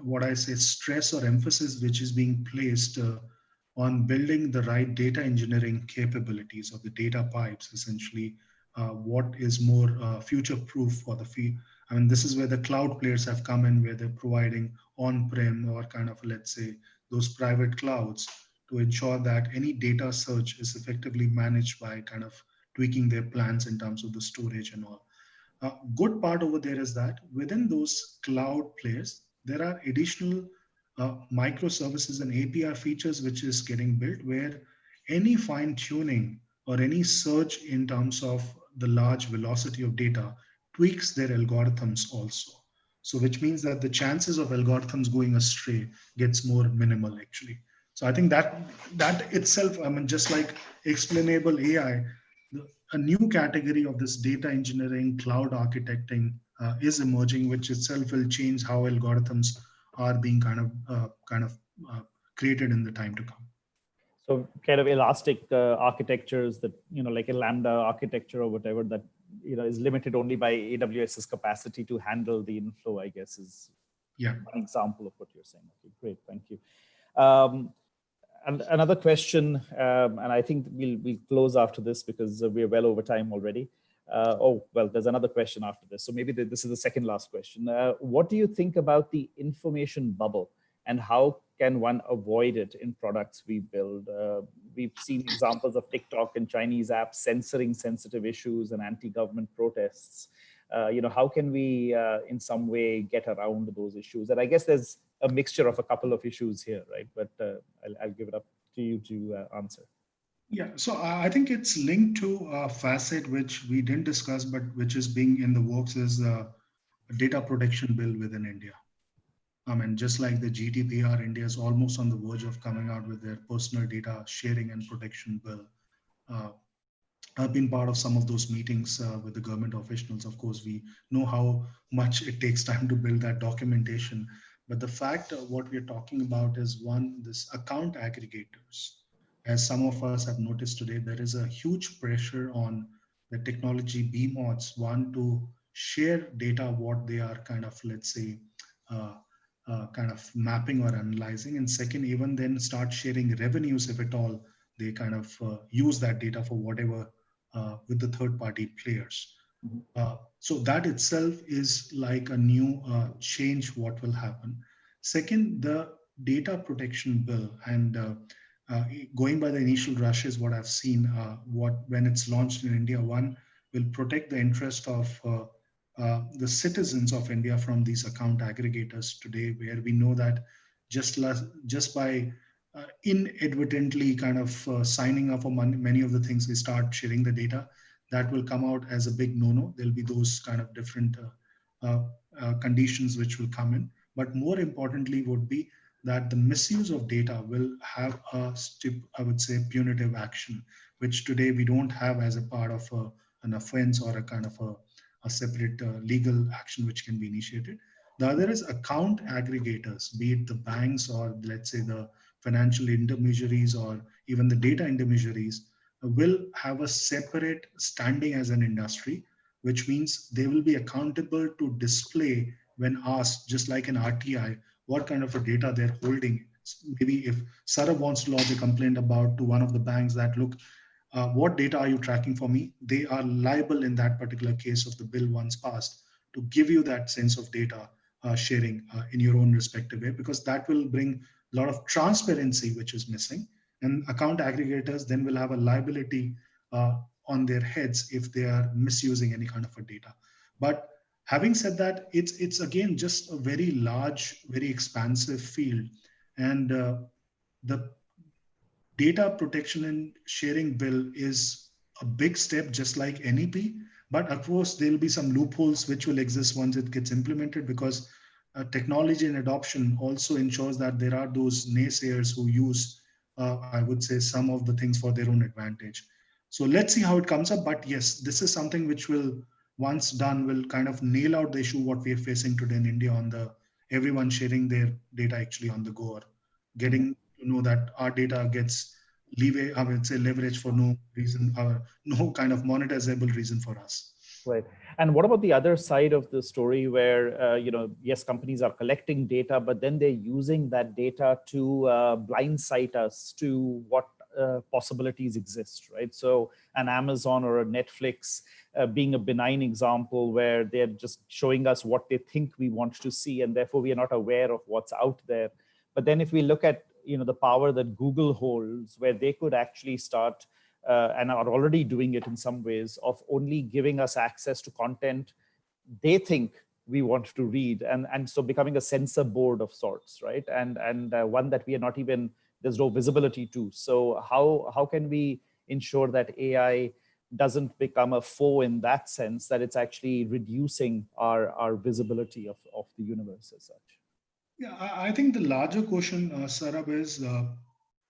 what I say, stress or emphasis which is being placed on building the right data engineering capabilities of the data pipes, essentially, what is more future proof for the field. I mean, this is where the cloud players have come in, where they're providing on-prem or kind of, let's say, those private clouds to ensure that any data search is effectively managed by kind of tweaking their plans in terms of the storage and all. Good part over there is that within those cloud players, there are additional microservices and API features which is getting built, where any fine tuning or any search in terms of the large velocity of data tweaks their algorithms also. So which means that the chances of algorithms going astray gets more minimal actually. So I think that itself, I mean, just like explainable AI, a new category of this data engineering, cloud architecting is emerging, which itself will change how algorithms are being kind of created in the time to come. So kind of elastic architectures that, like a Lambda architecture or whatever that, is limited only by AWS's capacity to handle the inflow, I guess, is one example of what you're saying. Okay, great, thank you. And another question, and I think we'll close after this because we're well over time already. There's another question after this. So maybe this is the second last question. What do you think about the information bubble, and how can one avoid it in products we build? We've seen examples of TikTok and Chinese apps censoring sensitive issues and anti-government protests. How can we in some way get around those issues? And I guess there's a mixture of a couple of issues here, right? But I'll give it up to you to answer. Yeah, so I think it's linked to a facet which we didn't discuss, but which is being in the works, is a data protection bill within India. I mean, just like the GDPR, India is almost on the verge of coming out with their personal data sharing and protection bill. I've been part of some of those meetings with the government officials. Of course, we know how much it takes time to build that documentation. But the fact what we're talking about is, one, this account aggregators. As some of us have noticed today, there is a huge pressure on the technology BMODs, one, to share data, what they are kind of, let's say, kind of mapping or analyzing. And second, even then start sharing revenues if at all they kind of use that data for whatever with the third party players. So that itself is like a new change what will happen. Second, the data protection bill, and going by the initial rushes, what I've seen, when it's launched in India, one will protect the interest of the citizens of India from these account aggregators today, where we know that just by inadvertently kind of signing up for many of the things, we start sharing the data, that will come out as a big no-no. There'll be those kind of different conditions which will come in. But more importantly would be that the misuse of data will have I would say, punitive action, which today we don't have as a part of an offense or a kind of a separate legal action which can be initiated. The other is account aggregators, be it the banks or let's say the financial intermediaries or even the data intermediaries, will have a separate standing as an industry, which means they will be accountable to display when asked, just like an RTI, what kind of a data they're holding. Maybe if Sarab wants to lodge a complaint about to one of the banks that, look, what data are you tracking for me? They are liable in that particular case of the bill once passed to give you that sense of data sharing in your own respective way, because that will bring a lot of transparency, which is missing. And account aggregators then will have a liability on their heads if they are misusing any kind of a data. But having said that, it's again just a very large, very expansive field. And the data protection and sharing bill is a big step, just like NEP. But of course, there'll be some loopholes which will exist once it gets implemented, because technology and adoption also ensures that there are those naysayers who use, I would say, some of the things for their own advantage. So let's see how it comes up. But yes, this is something which will, once done, will kind of nail out the issue what we are facing today in India on the everyone sharing their data actually on the go, or getting to know that our data gets leeway, I would say leverage for no reason or no kind of monetizable reason for us. Right. And what about the other side of the story where, yes, companies are collecting data, but then they're using that data to blindsight us to what possibilities exist, right? So an Amazon or a Netflix being a benign example where they're just showing us what they think we want to see, and therefore we are not aware of what's out there. But then if we look at, the power that Google holds, where they could actually start and are already doing it in some ways, of only giving us access to content they think we want to read, and so becoming a censor board of sorts, right? And one that we are not even, there's no visibility to. So how can we ensure that AI doesn't become a foe in that sense, that it's actually reducing our visibility of the universe as such? Yeah, I think the larger question, Sarab, is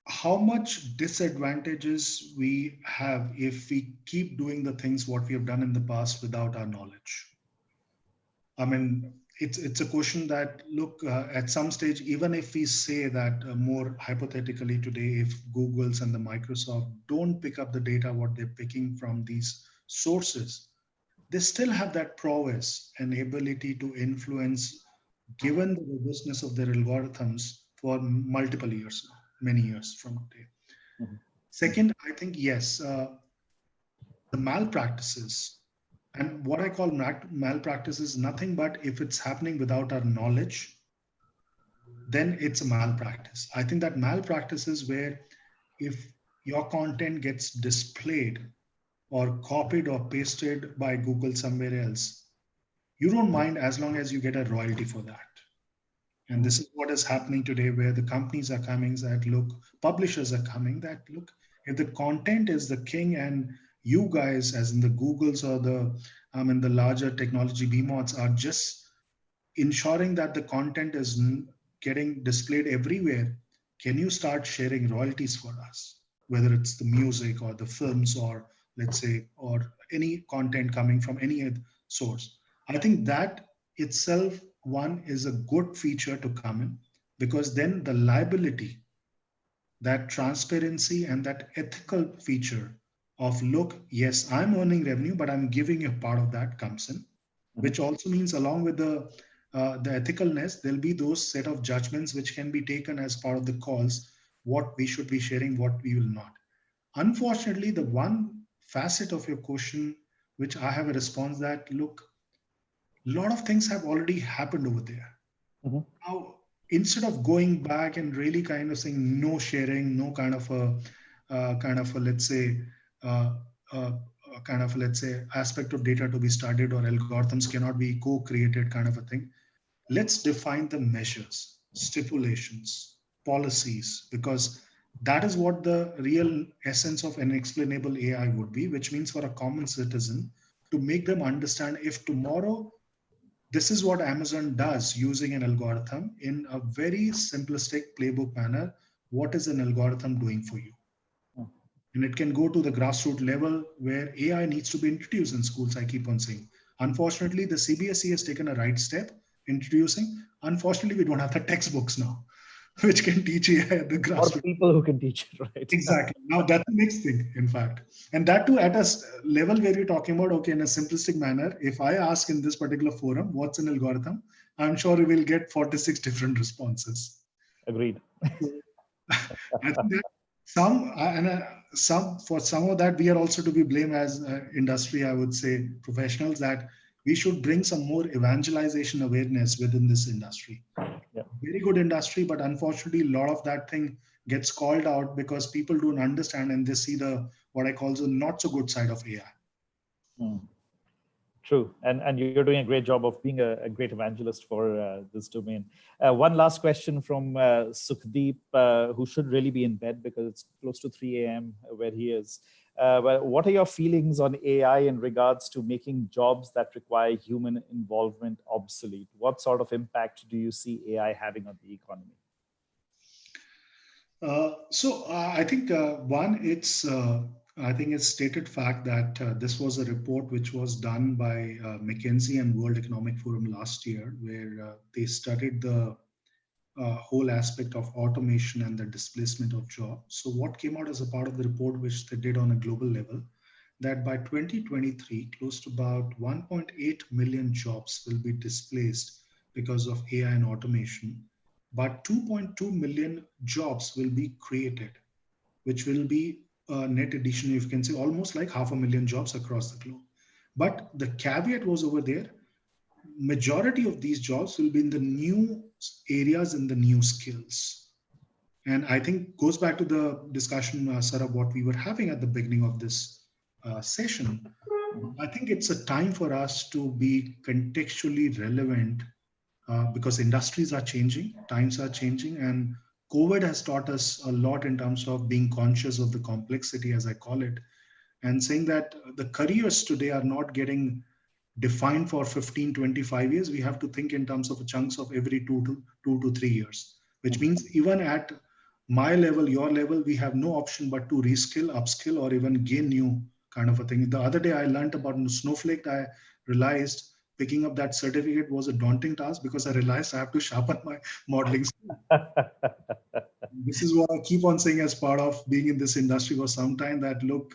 how much disadvantages we have if we keep doing the things what we have done in the past without our knowledge. I mean, it's a question that, look, at some stage, even if we say that more hypothetically today, if Google's and the Microsoft don't pick up the data what they're picking from these sources, they still have that prowess and ability to influence, given the robustness of their algorithms for multiple years, many years from today. Mhm. Second, I think yes, the malpractices, and what I call malpractice is nothing but if it's happening without our knowledge, then it's a malpractice. I think that malpractice is where if your content gets displayed or copied or pasted by Google somewhere else, you don't mind as long as you get a royalty for that. And this is what is happening today, where the companies are coming that look, publishers are coming that look, if the content is the king and you guys, as in the Googles or the larger technology behemoths, are just ensuring that the content is getting displayed everywhere, can you start sharing royalties for us? Whether it's the music or the films, or let's say, or any content coming from any source. I think that itself, one, is a good feature to come in, because then the liability, that transparency and that ethical feature of, look, yes, I'm earning revenue, but I'm giving you part of that comes in, which also means along with the ethicalness, there'll be those set of judgments which can be taken as part of the calls, what we should be sharing, what we will not. Unfortunately, the one facet of your question, which I have a response that, look, a lot of things have already happened over there. Mhm. Now, instead of going back and really kind of saying no sharing, no kind of a let's say, uh, uh, kind of let's say aspect of data to be studied, or algorithms cannot be co-created kind of a thing, let's define the measures, stipulations, policies, because that is what the real essence of an explainable AI would be, which means for a common citizen to make them understand, if tomorrow this is what Amazon does using an algorithm in a very simplistic playbook manner, what is an algorithm doing for you? And it can go to the grassroots level where AI needs to be introduced in schools, I keep on saying. Unfortunately, the CBSE has taken a right step introducing. Unfortunately, we don't have the textbooks now, which can teach AI at the Or grassroots. people who can teach it, right? Exactly. Now that's the next thing, in fact. And that too at a level where you're talking about, okay, in a simplistic manner, if I ask in this particular forum, what's an algorithm? I'm sure we will get 46 different responses. Agreed. I think that some for some of that we are also to be blamed as industry, I would say, professionals, that we should bring some more evangelization awareness within this industry. Yeah. Very good industry, but unfortunately, a lot of that thing gets called out because people don't understand and they see the what I call the not so good side of AI. Mm. True, and you're doing a great job of being a great evangelist for this domain. One last question from Sukhdeep, who should really be in bed because it's close to 3 a.m. where he is. But what are your feelings on AI in regards to making jobs that require human involvement obsolete? What sort of impact do you see AI having on the economy? I think one, it's I think it's stated fact that this was a report which was done by McKinsey and World Economic Forum last year, where they studied the whole aspect of automation and the displacement of jobs. So what came out as a part of the report, which they did on a global level, that by 2023, close to about 1.8 million jobs will be displaced because of AI and automation, but 2.2 million jobs will be created, which will be a net addition, you can say almost like 500,000 jobs across the globe. But the caveat was over there, majority of these jobs will be in the new areas and the new skills. And I think goes back to the discussion, Sarah, what we were having at the beginning of this session. I think it's a time for us to be contextually relevant because industries are changing, times are changing, and COVID has taught us a lot in terms of being conscious of the complexity, as I call it, and saying that the careers today are not getting defined for 15, 25 years. We have to think in terms of chunks of every 2 to 3 years, which means even at my level, your level, we have no option but to reskill, upskill, or even gain new kind of a thing. The other day I learned about Snowflake. I realized picking up that certificate was a daunting task because I realized I have to sharpen my modeling skill. This is what I keep on saying as part of being in this industry for some time, that look,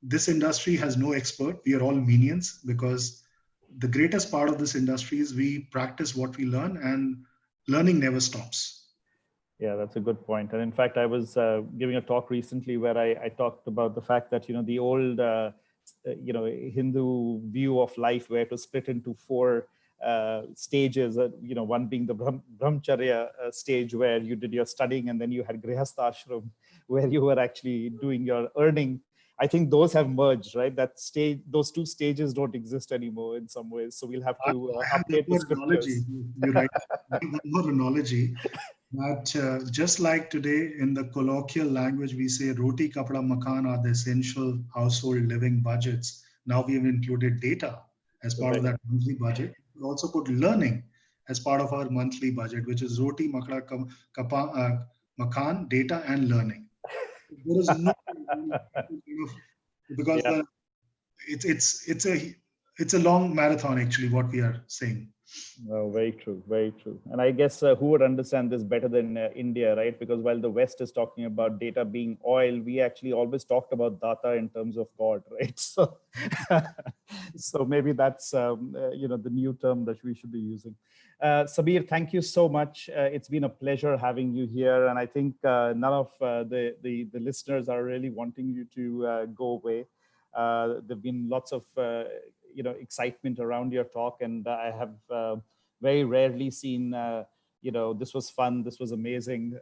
this industry has no expert. We are all minions, because the greatest part of this industry is we practice what we learn, and learning never stops. Yeah, that's a good point. And in fact, I was giving a talk recently where I talked about the fact that, the old, Hindu view of life, where it was split into four stages, one being the brahmacharya stage, where you did your studying, and then you had grihastha ashram, where you were actually doing your earning. I think those have merged, right? That stage, those two stages don't exist anymore in some ways. So we'll have to I have one update the more analogy. scriptures. You're right. I have one more analogy, that just like today in the colloquial language, we say roti, kapda, makan are the essential household living budgets. Now we have included data as part of Right. that monthly budget. We also put learning as part of our monthly budget, which is roti, makan, data, and learning. There is no because Yeah. it's a long marathon, actually, what we are saying. No, very true, very true. And I guess who would understand this better than India, right? Because while the West is talking about data being oil, we actually always talked about data in terms of God, right? So, so maybe that's the new term that we should be using. Sabir, thank you so much. It's been a pleasure having you here, and I think none of the listeners are really wanting you to go away. There've been lots of excitement around your talk, and I have very rarely seen this was fun, this was amazing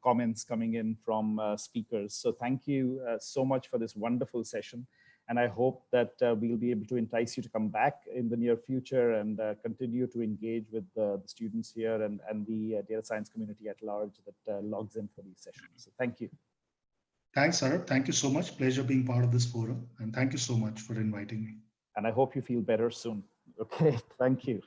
comments coming in from speakers. So thank you so much for this wonderful session, and I hope that we'll be able to entice you to come back in the near future and continue to engage with the students here and the data science community at large that logs in for these sessions. So thank you. Thanks, Sarab. Thank you so much. Pleasure being part of this forum. And thank you so much for inviting me. And I hope you feel better soon. Okay, thank you.